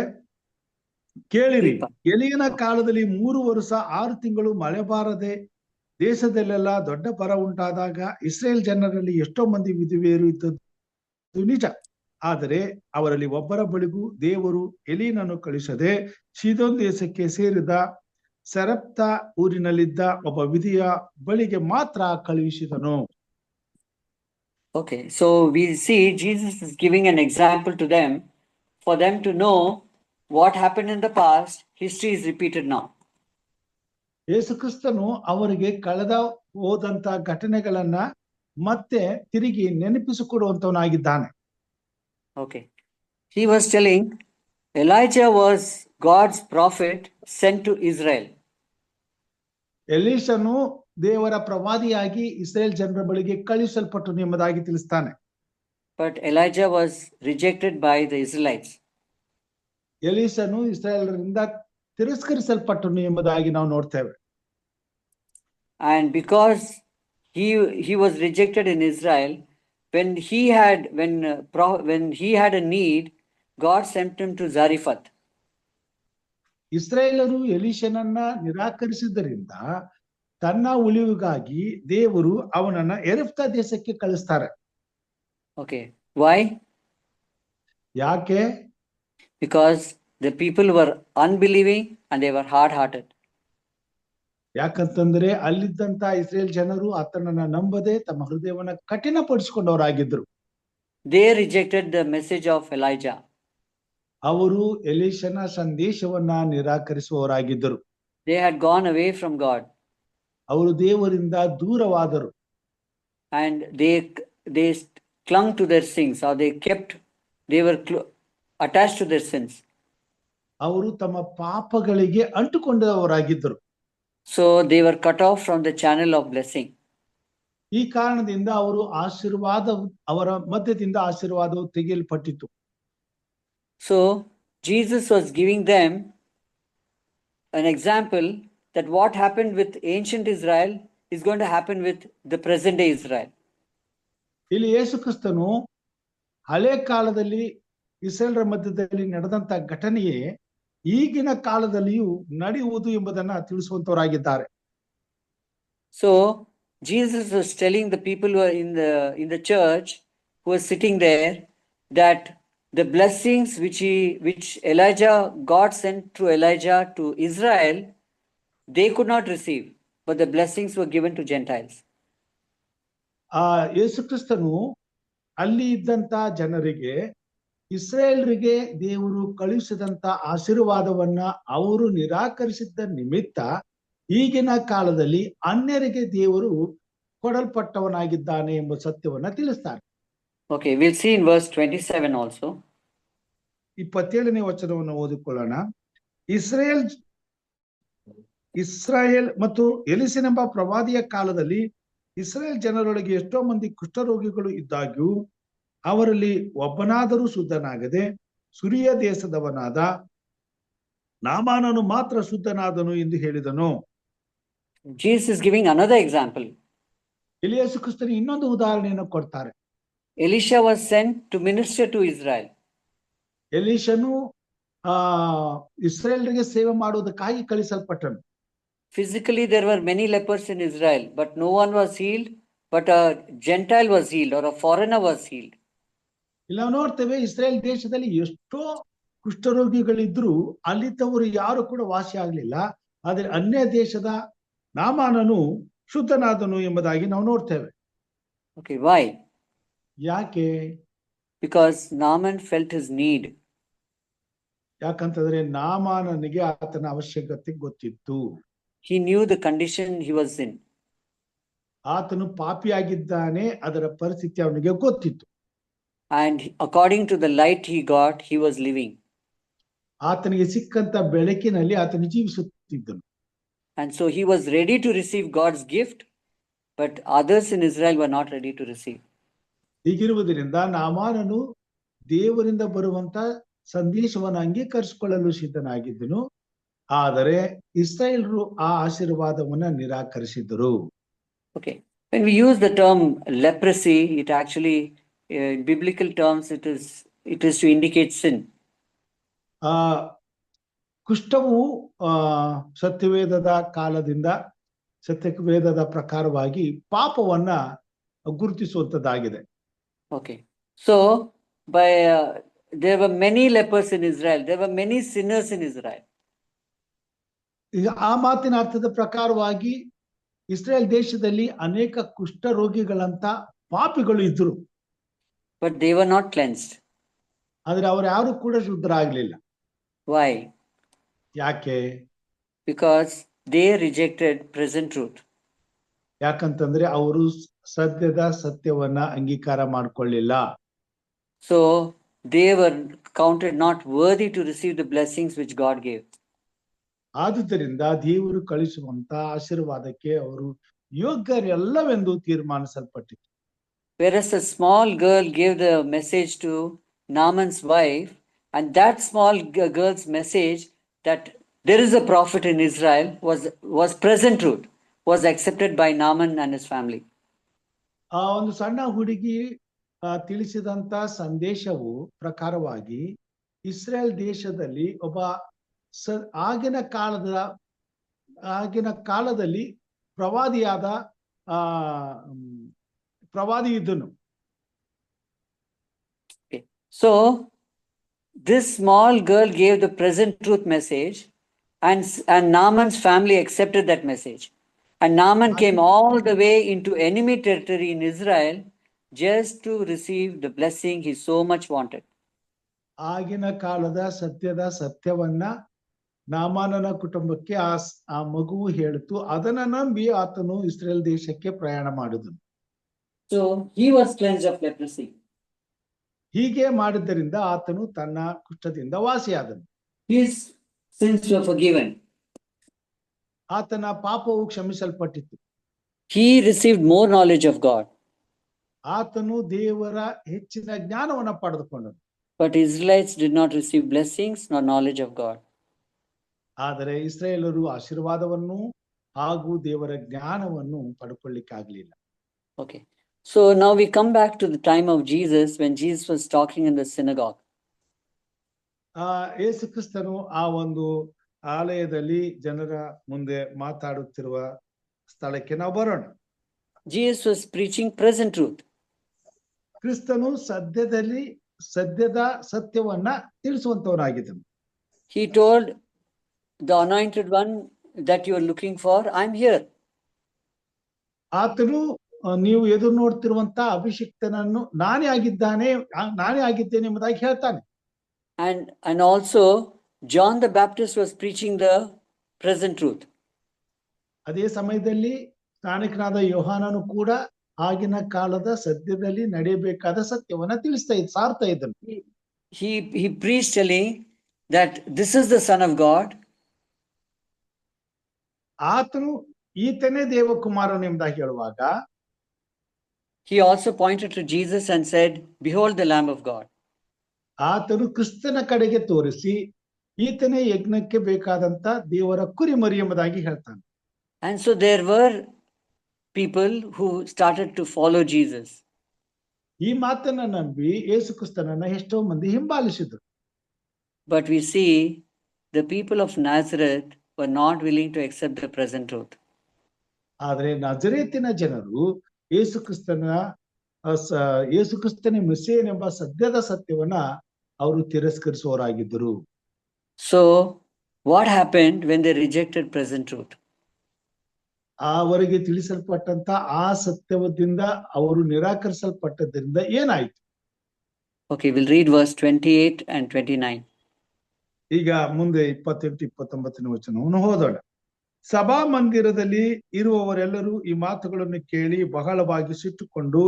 ಕೇಳಿರಿ, ಎಲೀಯನ ಕಾಲದಲ್ಲಿ 3 ವರ್ಷ 6 ತಿಂಗಳು ಮಳೆ ಬಾರದೆ ದೇಶದಲ್ಲೆಲ್ಲ ದೊಡ್ಡ ಬರ ಉಂಟಾದಾಗ ಇಸ್ರೇಲ್ ಜನರಲ್ಲಿ ಎಷ್ಟೋ ಮಂದಿ ವಿಧವೆಯರು ಇದ್ದದ್ದು ನಿಜ. ಆದರೆ ಅವರಲ್ಲಿ ಒಬ್ಬರ ಬಳಿಗೂ ದೇವರು ಎಲೀಯನನ್ನು ಕಳಿಸದೆ ಸೀದೋನ್ ದೇಶಕ್ಕೆ ಸೇರಿದ ಸರಪ್ತಾ ಊರಿನಲ್ಲಿದ್ದ ಒಬ್ಬ ವಿಧಿಯ ಬಳಿಗೆ ಮಾತ್ರ ಕಳುಹಿಸಿದನು. Okay, so we see Jesus is giving an example to them for them to know what happened in the past. History is repeated now. ಯೇಸು ಕ್ರಿಸ್ತನು ಅವರಿಗೆ ಕಳೆದ ಹೋದಂತ ಘಟನೆಗಳನ್ನ ಮತ್ತೆ ತಿರುಗಿ ನೆನಪಿಸಿಕೊಡುವಂತವನಾಗಿದ್ದಾನೆ. Okay, he was telling Elijah was God's prophet sent to Israel. ಎಲೀಷನು ದೇವರ ಪ್ರವಾದಿಯಾಗಿ ಇಸ್ರೇಲ್ ಜನರ ಬಳಿಗೆ ಕಳುಹಿಸಲ್ಪಟ್ಟನು ಎಂಬುದಾಗಿ ತಿಳಿಸ್ತಾನೆ. But Elijah was rejected by the Israelites. ಎಲೀಷನು ಇಸ್ರೇಲರಿಂದ ತಿರಸ್ಕರಿಸಲ್ಪಟ್ಟನು ಎಂಬುದಾಗಿ ನಾವು ನೋಡ್ತೇವೆ. And because he was rejected in Israel, when he had a need, God sent him to Zarephath. ಇಸ್ರೇಲರು ಎಲೀಷನನ್ನ ನಿರಾಕರಿಸಿದ್ದರಿಂದ ತನ್ನ ಉಳಿವಿಗಾಗಿ ದೇವರು ಅವನನ್ನ ಎರೆಫ್ತಾ ದೇಶಕ್ಕೆ ಕಳಿಸ್ತಾರೆ. Okay, why? ಯಾಕೆ? Because the people were unbelieving and they were hard-hearted. ಯಾಕಂತಂದ್ರೆ ಅಲ್ಲಿದ್ದಂತ ಇಸ್ರೇಲ್ ಜನರು ಆತನನ್ನ ನಂಬದೆ ತಮ್ಮ ಹೃದಯವನ್ನ ಕಠಿಣಪಡಿಸಿಕೊಂಡವರಾಗಿದ್ರು. They rejected the message of Elijah. ಅವರು ಎಲೀಷನ ಸಂದೇಶವನ್ನ ನಿರಾಕರಿಸುವವರಾಗಿದ್ದರು. They had gone away from God. ಅವರು ದೇವರಿಂದ ದೂರವಾದರು. And they clung to their sins, or they were attached to their sins. ಅವರು ತಮ್ಮ ಪಾಪಗಳಿಗೆ ಅಂಟುಕೊಂಡವರಾಗಿದ್ದರು. So they were cut off from the channel of blessing. ಈ ಕಾರಣದಿಂದ ಅವರ ಮಧ್ಯದಿಂದ ಆಶೀರ್ವಾದವು ತೆಗೆಯಲ್ಪಟ್ಟಿತು. So Jesus was giving them an example that what happened with ancient Israel is going to happen with the present day Israel. ಇಲ್ಲಿ ಯೇಸು ಕ್ರಿಸ್ತನು ಹಳೆ ಕಾಲದಲ್ಲಿ ಇಸ್ರೇಲರ ಮಧ್ಯದಲ್ಲಿ ನಡೆದಂತ ಘಟನೆಯೇ ಈಗಿನ ಕಾಲದಲ್ಲಿಯೂ ನಡೆಯುವುದು ಎಂಬುದನ್ನ ತಿಳಿಸುವಂತವರಾಗಿದ್ದಾರೆ. So Jesus was telling the people who are in the church who were sitting there that the blessings which God sent through Elijah to Israel, they could not receive, but the blessings were given to Gentiles. ಯೇಸು ಕ್ರಿಸ್ತನು ಅಲ್ಲಿ ಇದ್ದಂತ ಜನರಿಗೆ, ಇಸ್ರೇಲರಿಗೆ ದೇವರು ಕಳುಹಿಸಿದಂತ ಆಶೀರ್ವಾದವನ್ನ ಅವರು ನಿರಾಕರಿಸಿದ್ದ ನಿಮಿತ್ತ ಈಗಿನ ಕಾಲದಲ್ಲಿ ಅನ್ಯರಿಗೆ ದೇವರು ಕೊಡಲ್ಪಟ್ಟವನಾಗಿದ್ದಾನೆ ಎಂಬ ಸತ್ಯವನ್ನ ತಿಳಿಸ್ತಾರೆ. Okay, we'll see in verse 27 also. 27ನೇ ವಚನವನ್ನು ಓದಿಕೊಳ್ಳೋಣ. ಇಸ್ರಾಯೇಲ್ ಮತ್ತು ಎಲೀಷನೆಂಬ ಪ್ರವಾದಿಯ ಕಾಲದಲ್ಲಿ ಇಸ್ರೇಲ್ ಜನರೊಳಗೆ ಎಷ್ಟೋ ಮಂದಿ ಕುಷ್ಠರೋಗಿಗಳು ಇದ್ದಾಗ್ಯೂ ಅವರಲ್ಲಿ ಒಬ್ಬನಾದರೂ ಶುದ್ಧನಾಗದೆ ಸುರಿಯ ದೇಶದವನಾದ ನಾಮಾನನು ಮಾತ್ರ ಶುದ್ಧನಾದನು ಎಂದು ಹೇಳಿದನು. Jesus is giving another example. ಇಲ್ಲಿ ಯೇಸು ಕ್ರಿಸ್ತನ ಇನ್ನೊಂದು ಉದಾಹರಣೆಯನ್ನು ಕೊಡ್ತಾರೆ. Elisha was sent to minister to Israel. ಎಲೀಷನು ಇಸ್ರೇಲರಿಗೆ ಸೇವೆ ಮಾಡುವುದಕ್ಕಾಗಿ ಕಳಿಸಲ್ಪಟ್ಟನು. Physically, there were many lepers in Israel, but no one was healed, but a Gentile was healed or a foreigner was healed. ಇಲ್ಲ ನೋಡ್ತೇವೆ, ಇಸ್ರೇಲ್ ದೇಶದಲ್ಲಿ ಎಷ್ಟೋ ಕುಷ್ಠರೋಗಿಗಳಿದ್ರು ಅಲ್ಲಿದ್ದವರು ಯಾರು ಕೂಡ ವಾಸಿ ಆಗ್ಲಿಲ್ಲ. ಆದ್ರೆ ಅನ್ಯ ದೇಶದ ನಾಮಾನನು ಶುದ್ಧನಾದನು ಎಂಬುದಾಗಿ ನಾವು ನೋಡ್ತೇವೆ. Okay, why? ಯಾಕೆ? Because Naaman felt his need. ಯಾಕಂತಂದ್ರೆ ನಾಮಾನನಿಗೆ ಆತನ ಅವಶ್ಯಕತೆ ಗೊತ್ತಿತ್ತು. He knew the condition he was in. ಆತನು ಪಾಪಿಯಾಗಿದ್ದಾನೆ, ಅದರ ಪರಿಸ್ಥಿತಿ ಅವನಿಗೆ ಗೊತ್ತಿತ್ತು. And according to the light he got, he was living. ಆತನಿಗೆ ಸಿಕ್ಕಂತ ಬೆಳಕಿನಲ್ಲಿ ಆತನು ಜೀವಿಸುತ್ತಿದ್ದನು. And so he was ready to receive God's gift, but others in Israel were not ready to receive. ಹೀಗಿರುವುದರಿಂದ ನಾಮಾನನು ದೇವರಿಂದ ಬರುವಂತ ಸಂದೇಶವನ್ನು ಅಂಗೀಕರಿಸಿಕೊಳ್ಳಲು ಸಿದ್ಧನಾಗಿದ್ದನು. ಆದರೆ ಇಸ್ರಾಯೇಲರು ಆ ಆಶೀರ್ವಾದವನ್ನ ನಿರಾಕರಿಸಿದರು. Okay, when we use the term leprosy, it actually, in biblical terms, it is to indicate sin. ಕುಷ್ಠವು ಸತ್ಯವೇದದ ಕಾಲದಿಂದ ಸತ್ಯವೇದದ ಪ್ರಕಾರವಾಗಿ ಪಾಪವನ್ನ ಗುರುತಿಸುವಂತದ್ದಾಗಿದೆ. Okay, so there were many lepers in Israel. There were many sinners in Israel. ಈಗ ಆ ಮಾತಿನ ಅರ್ಥದ ಪ್ರಕಾರವಾಗಿ ಇಸ್ರೇಲ್ ದೇಶದಲ್ಲಿ ಅನೇಕ ಕುಷ್ಠ ರೋಗಿಗಳಂತ ಪಾಪಿಗಳು ಇದ್ರು. But they were not cleansed. ಆದ್ರೆ ಅವರು ಯಾರು ಕೂಡ ಶುದ್ಧರಾಗ್ಲಿಲ್ಲ. Why? ಯಾಕೆ? Because they rejected present truth. ಯಾಕಂತಂದ್ರೆ ಅವರು ಸದ್ಯದ ಸತ್ಯವನ್ನ ಅಂಗೀಕಾರ ಮಾಡ್ಕೊಳ್ಳಿಲ್ಲ. So they were counted not worthy to receive the blessings which God gave. ಆದುದರಿಂದ ದೇವರು ಕಳಿಸುವಂತ ಆಶೀರ್ವಾದಕ್ಕೆ ಅವರು ಯೋಗ್ಯರೆಲ್ಲವೆಂದು ತೀರ್ಮಾನಿಸಲ್ಪಟ್ಟಿತು. Whereas a small girl gave the message to Naaman's wife, and that small girl's message that there is a prophet in Israel was present truth, was accepted by Naaman and his family. ಆ ಒಂದು ಸಣ್ಣ ಹುಡುಗಿ ತಿಳಿಸಿದಂತ ಸಂದೇಶವು ಪ್ರಕಾರವಾಗಿ ಇಸ್ರೇಲ್ ದೇಶದಲ್ಲಿ ಒಬ್ಬ ಆಗಿನ ಕಾಲದಲ್ಲಿ ಪ್ರವಾದಿ ಇದ್ದನು. So this small girl gave the present truth message, and Naaman's family accepted that message. And Naaman came all the way into enemy territory in Israel just to receive the blessing he so much wanted. ಆಗಿನ ಕಾಲದ ಸತ್ಯವನ್ನ ನಾಮಾನನ ಕುಟುಂಬಕ್ಕೆ ಆ ಮಗುವು ಹೇಳಿತು. ಅದನ್ನ ನಂಬಿ ಆತನು ಇಸ್ರೇಲ್ ದೇಶಕ್ಕೆ ಪ್ರಯಾಣ ಮಾಡಿದನು. So he was cleansed of leprosy. ಹೀಗೆ ಮಾಡಿದ್ದರಿಂದ ಆತನು ತನ್ನ ಕುಷ್ಠದಿಂದ ವಾಸಿಯಾದನು. His sins were forgiven. ಆತನ ಪಾಪವು ಕ್ಷಮಿಸಲ್ಪಟ್ಟಿತು. He received more knowledge of God. ಆತನು ದೇವರ ಹೆಚ್ಚಿನ ಜ್ಞಾನವನ್ನ ಪಡೆದುಕೊಂಡನು. But Israelites did not receive blessings nor knowledge of God. ಆದರೆ ಇಸ್ರಾಯೇಲರು ಆಶೀರ್ವಾದವನ್ನು ಹಾಗೂ ದೇವರ ಜ್ಞಾನವನ್ನು ಪಡ್ಕೊಳ್ಳಿಕ್ಕಾಗ್ಲಿಲ್ಲ. Okay, so now we come back to the time of Jesus, when Jesus was talking in the synagogue. ಯೇಸು ಕ್ರಿಸ್ತನು ಆ ಒಂದು ಆಲಯದಲ್ಲಿ ಜನರ ಮುಂದೆ ಮಾತಾಡುತ್ತಿರುವ ಸ್ಥಳಕ್ಕೆ ನಾವು ಬರೋಣ. Jesus was preaching present truth. ಕ್ರಿಸ್ತನು ಸದ್ಯದ ಸತ್ಯವನ್ನ ತಿಳಿಸುವಂತವನಾಗಿದ್ದನು. He told the anointed one that you are looking for, I'm here. ಆತನು ನೀವು ಎದುರು ನೋಡ್ತಿರುವಂತ ಅಭಿಷಿಕ್ತನನ್ನು ನಾನೇ ಆಗಿದ್ದೇನೆ ಎಂಬುದಾಗಿ ಹೇಳ್ತಾನೆ. And also John the Baptist was preaching the present truth. ಅದೇ ಸಮಯದಲ್ಲಿ ಸ್ನಾನಿಕನಾದ ಯೋಹಾನನು ಕೂಡ ಆಗಿನ ಕಾಲದ ಸದ್ಯದಲ್ಲಿ ನಡೆಯಬೇಕಾದ ಸತ್ಯವನ್ನ ಸಾರ್ತಾ ಇದ್ದನು. He preached telling that this is the Son of God. ಆತನು ಈತನೇ ದೇವಕುಮಾರನು ಎಂಬುದಾಗಿ ಹೇಳುವಾಗ he also pointed to Jesus and said, behold the Lamb of God. ಆತನು ಕ್ರಿಸ್ತನ ಕಡೆಗೆ ತೋರಿಸಿ ಈತನೇ ಯಜ್ಞಕ್ಕೆ ಬೇಕಾದಂತ ದೇವರ ಕುರಿಮರಿ ಎಂಬುದಾಗಿ ಹೇಳ್ತಾನೆ. And so there were people who started to follow Jesus. ಈ ಮಾತನ್ನ ನಂಬಿ ಯೇಸು ಕ್ರಿಸ್ತನನ್ನ ಎಷ್ಟೋ ಮಂದಿ ಹಿಂಬಾಲಿಸಿದ್ರು. But we see the people of Nazareth were not willing to accept the present truth. ಆದ್ರೆ ನಜರೇತಿನ ಜನರು ಯೇಸು ಕ್ರಿಸ್ತನೇ ಮೆಸ್ಸಿಯನೆಂಬ ಸದ್ಯದ ಸತ್ಯವನ್ನ ಅವರು ತಿರಸ್ಕರಿಸುವವರಾಗಿದ್ದರು. So what happened when they rejected present truth? ಅವರಿಗೆ ತಿಳಿಸಲ್ಪಟ್ಟಂತ ಆ ಸತ್ಯದಿಂದ ಅವರು ನಿರಾಕರಿಸಲ್ಪಟ್ಟದ್ರಿಂದ ಏನಾಯ್ತು? Okay, we'll read verse 28 and 29. ಈಗ ಮುಂದೆ 28-29 ವಚನವನ್ನು ಓದೋಣ. ಸಭಾ ಮಂದಿರದಲ್ಲಿ ಇರುವವರೆಲ್ಲರೂ ಈ ಮಾತುಗಳನ್ನು ಕೇಳಿ ಬಹಳವಾಗಿ ಸಿಟ್ಟುಕೊಂಡು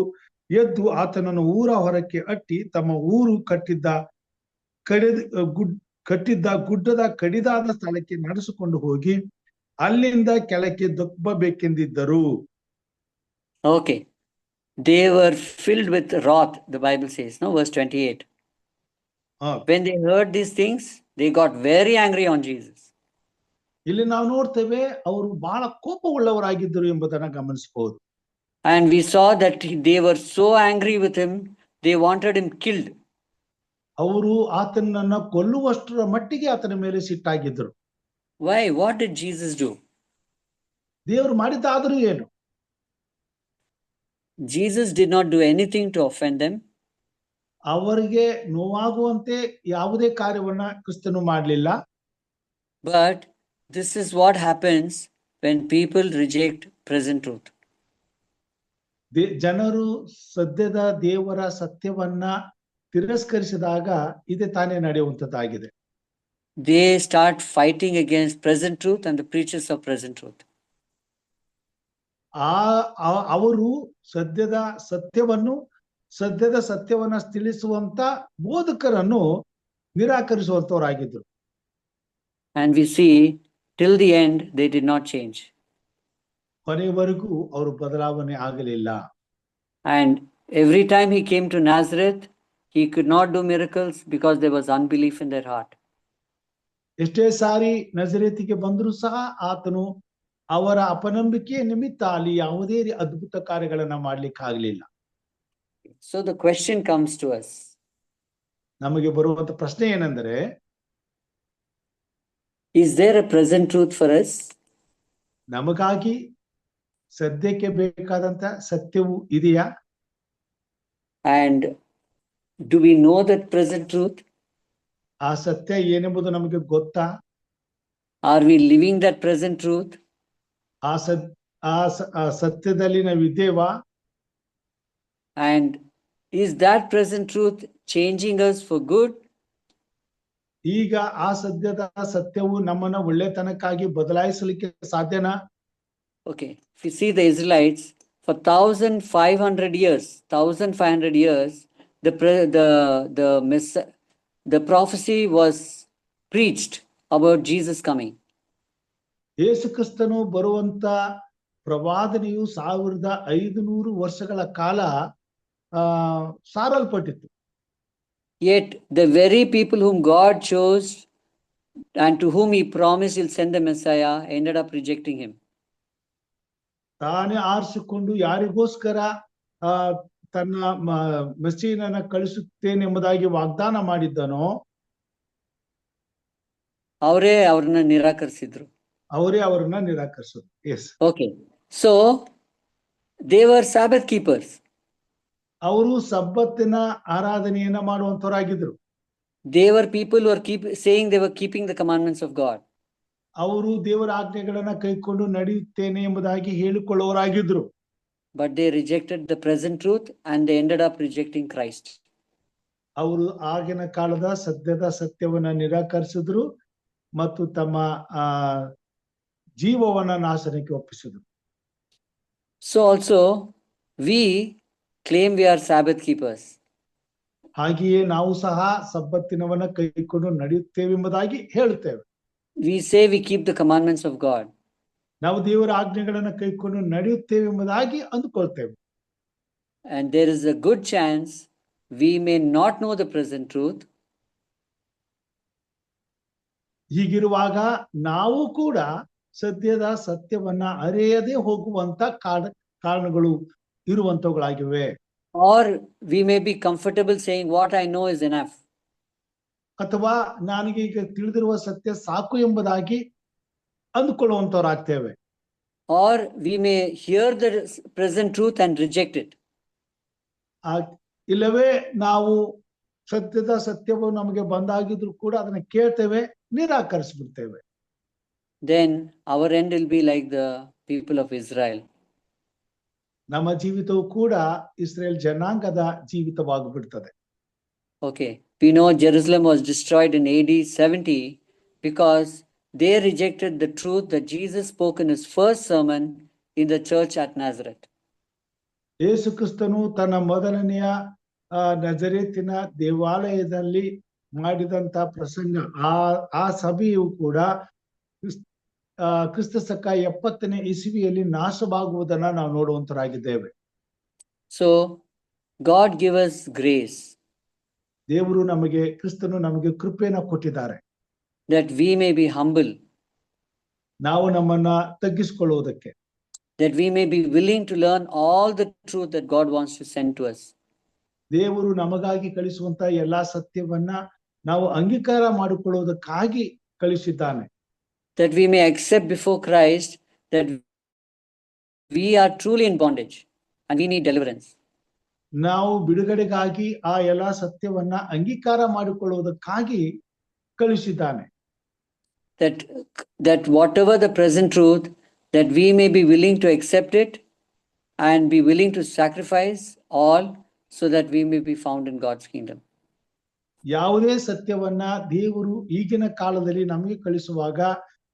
ಎದ್ದು ಆತನನ್ನು ಊರ ಹೊರಕ್ಕೆ ಅಟ್ಟಿ ತಮ್ಮ ಊರು ಕಟ್ಟಿದ್ದ ಗುಡ್ಡದ ಕಡಿದಾದ ಸ್ಥಳಕ್ಕೆ ನಡೆಸಿಕೊಂಡು ಹೋಗಿ ಅಲ್ಲಿಂದ ಕೆಳಕ್ಕೆ ದೊಬ್ಬಬೇಕೆಂದಿದ್ದರು. Okay, they were filled with wrath, the Bible says, no? Verse 28. When they heard these things, they got very angry on Jesus. ಇಲ್ಲಿ ನಾವು ನೋಡ್ತೇವೆ ಅವರು ಬಹಳ ಕೋಪವುಳ್ಳವರಾಗಿದ್ದರು ಎಂಬುದನ್ನ ಗಮನಿಸಬಹುದು. And we saw that they were so angry with him, they wanted him killed. ಅವರು ಆತನನ್ನ ಕೊಲ್ಲುವಷ್ಟರ ಮಟ್ಟಿಗೆ ಆತನ ಮೇಲೆ ಸಿಟ್ಟಾಗಿದ್ದರು. Why? What did Jesus do? ದೇವರು ಮಾಡಿದ್ದಾದರೂ ಏನು? Jesus did not do anything to offend them. ಅವರಿಗೆ ನೋವಾಗುವಂತೆ ಯಾವುದೇ ಕಾರ್ಯವನ್ನ ಕ್ರಿಸ್ತನು ಮಾಡಲಿಲ್ಲ. But this is what happens when people reject present truth. ಜನರು ಸದ್ಯದ ದೇವರ ಸತ್ಯವನ್ನ ತಿರಸ್ಕರಿಸಿದಾಗ ಇದೇ ತಾನೇ ನಡೆಯುವಂತದ್ದಾಗಿದೆ. They start fighting against present truth and the preachers of present truth. ಅವರು ಸದ್ಯದ ಸತ್ಯವನ್ನ ತಿಳಿಸುವಂತ ಬೋಧಕರನ್ನು ನಿರಾಕರಿಸುವಂತವರಾಗಿದ್ರು. And we see till the end they did not change. ಕೊನೆವರೆಗೂ ಅವರು ಬದಲಾವಣೆ ಆಗಲಿಲ್ಲ. And every time he came to Nazareth, he could not do miracles because there was unbelief in their heart. ಎಷ್ಟೇ ಸಾರಿ ನಜರೇತಿಗೆ ಬಂದರೂ ಸಹ ಆತನು ಅವರ ಅಪನಂಬಿಕೆಯ ನಿಮಿತ್ತ ಅಲ್ಲಿ ಯಾವುದೇ ಅದ್ಭುತ ಕಾರ್ಯಗಳನ್ನ ಮಾಡ್ಲಿಕ್ಕೆ ಆಗಲಿಲ್ಲ. So the question comes to us. ನಮಗೆ ಬರುವಂತ ಪ್ರಶ್ನೆ ಏನೆಂದರೆ, is there a present truth for us? ನಮಗಾಗಿ ಸದ್ಯಕ್ಕೆ ಬೇಕಾದಂತ ಸತ್ಯವು ಇದೆಯಾ? And do we know that present truth? ಆ ಸತ್ಯ ಏನೆಂಬುದು ನಮಗೆ ಗೊತ್ತಾ? Are we living that present truth? ಆ ಸತ್ಯದಲ್ಲಿ ನಾವಿದ್ದೇವಾ? And is that present truth changing us for good? ಈಗ ಆ ಸತ್ಯವು ನಮ್ಮನ್ನ ಒಳ್ಳೆತನಕ್ಕಾಗಿ ಬದಲಾಯಿಸಲಿಕ್ಕೆ ಸಾಧ್ಯನಾ? Okay, if you see the Israelites for 1500 years, the prophecy was preached about Jesus coming. ಯೇಸು ಕ್ರಿಸ್ತನು ಬರುವಂತ ಪ್ರವಾದನೆಯು 1500 ವರ್ಷಗಳ ಕಾಲ ಸಾರಲ್ಪಟ್ಟಿತ್ತು. Yet the very people whom God chose and to whom he promised he'll send the Messiah ended up rejecting him. ತಾನೇ ಆರಿಸಿಕೊಂಡು ಯಾರಿಗೋಸ್ಕರ ತನ್ನ ಮೆಸ್ಸಿಯನನ್ನ ಕಳಿಸುತ್ತೇನೆಂಬುದಾಗಿ ವಾಗ್ದಾನ ಮಾಡಿದ್ದನೋ ಅವರೇ ಅವರನ್ನ ನಿರಾಕರಿಸಿದ್ರು. S. Okay, so they were Sabbath keepers. ಅವರು ಸಬ್ಬತ್ತಿನ ಆರಾಧನೆಯನ್ನ ಮಾಡುವಂತವರಾಗಿದ್ರು. They were people who were saying they were keeping the commandments of God. ಅವರು ದೇವರ ಆಜ್ಞೆಗಳನ್ನ ಕೈಕೊಂಡು ನಡೆಯುತ್ತೇನೆ ಎಂಬುದಾಗಿ ಹೇಳಿಕೊಳ್ಳುವವರಾಗಿದ್ರು. But they rejected the present truth and they ended up rejecting Christ. ಅವರು ಆಗಿನ ಕಾಲದ ಸದ್ಯದ ಸತ್ಯವನ್ನ ನಿರಾಕರಿಸಿದ್ರು ಮತ್ತು ತಮ್ಮ ಜೀವವನ್ನ ನಾಶನಕ್ಕೆ ಒಪ್ಪಿಸಿದ್ರು. So also we claim we are Sabbath keepers. ಹಾಗೆಯೇ ನಾವು ಸಹ ಸಬ್ಬತ್ತಿನವನ್ನ ಕೈಕೊಂಡು ನಡೆಯುತ್ತೇವೆ ಎಂಬುದಾಗಿ ಹೇಳುತ್ತೇವೆ. We say we keep the commandments of God. ನಾವು ದೇವರ ಆಜ್ಞೆಗಳನ್ನ ಕೈಕೊಂಡು ನಡೆಯುತ್ತೇವೆ ಎಂಬುದಾಗಿ ಅಂದುಕೊಳ್ತೇವೆ. And there is a good chance we may not know the present truth. ಹೀಗಿರುವಾಗ ನಾವು ಕೂಡ ಸದ್ಯದ ಸತ್ಯವನ್ನ ಅರಿಯದೆ ಹೋಗುವಂತ ಕಾರಣಗಳು ಇರುವಂತವುಗಳಾಗಿವೆ. Or we may be comfortable saying what I know is enough. ಅಥವಾ ನನಗೆ ಈಗ ತಿಳಿದಿರುವ ಸತ್ಯ ಸಾಕು ಎಂಬುದಾಗಿ ಅಂದುಕೊಳ್ಳುವಂತವರಾಗ್ತೇವೆ. Or we may hear the present truth and reject it. ಇಲ್ಲವೇ ನಾವು ಸತ್ಯವು ನಮಗೆ ಬಂದಾಗಿದ್ರು ಕೂಡ ಅದನ್ನ ಕೇಳ್ತೇವೆ, ನಿರಾಕರಿಸ್ಬಿಡ್ತೇವೆ. Then our end will be like the people of Israel. ನಮ್ಮ ಜೀವಿತವು ಕೂಡ ಇಸ್ರೇಲ್ ಜನಾಂಗದ ಜೀವಿತವಾಗಿಬಿಡ್ತದೆ. Okay, we know Jerusalem was destroyed in AD 70 because they rejected the truth that Jesus spoke in his first sermon in the church at Nazareth. ಯೇಸು ಕ್ರಿಸ್ತನು ತನ್ನ ಮೊದಲನೆಯ ನಜರೇತಿನ ದೇವಾಲಯದಲ್ಲಿ ಮಾಡಿದಂತ ಪ್ರಸಂಗ, ಆ ಸಭೆಯು ಕೂಡ ಕ್ರಿಸ್ತ ಶಕ 70ನೇ ಇಸವಿಯಲ್ಲಿ ನಾಶವಾಗುವುದನ್ನ ನಾವು ನೋಡುವಂತರಾಗಿದ್ದೇವೆ. So God give us grace. ದೇವರು ಕ್ರಿಸ್ತನು ನಮಗೆ ಕೃಪೆಯನ್ನು ಕೊಟ್ಟಿದ್ದಾರೆ. That we may be humble. ನಾವು ನಮ್ಮನ್ನ ತಗ್ಗಿಸಿಕೊಳ್ಳುವುದಕ್ಕೆ. That we may be willing to learn all the truth that God wants to send to us. ದೇವರು ನಮಗಾಗಿ ಕಳಿಸುವಂತ ಎಲ್ಲಾ ಸತ್ಯವನ್ನ ನಾವು ಅಂಗೀಕಾರ ಮಾಡಿಕೊಳ್ಳುವುದಕ್ಕಾಗಿ ಕಳಿಸಿದ್ದಾನೆ. That we may accept before Christ that we are truly in bondage and we need deliverance. ನಾವು ಬಿಡುಗಡೆಗಾಗಿ ಆ ಎಲ್ಲಾ ಸತ್ಯವನ್ನ ಅಂಗೀಕಾರ ಮಾಡಿಕೊಳ್ಳುವುದಕ್ಕಾಗಿ ಕಳಿಸಿದ್ದಾನೆ. That whatever the present truth, that we may be willing to accept it and be willing to sacrifice all so that we may be found in God's kingdom. ಯಾವುದೇ ಸತ್ಯವನ್ನ ದೇವರು ಈಗಿನ ಕಾಲದಲ್ಲಿ ನಮಗೆ ಕಳಿಸುವಾಗ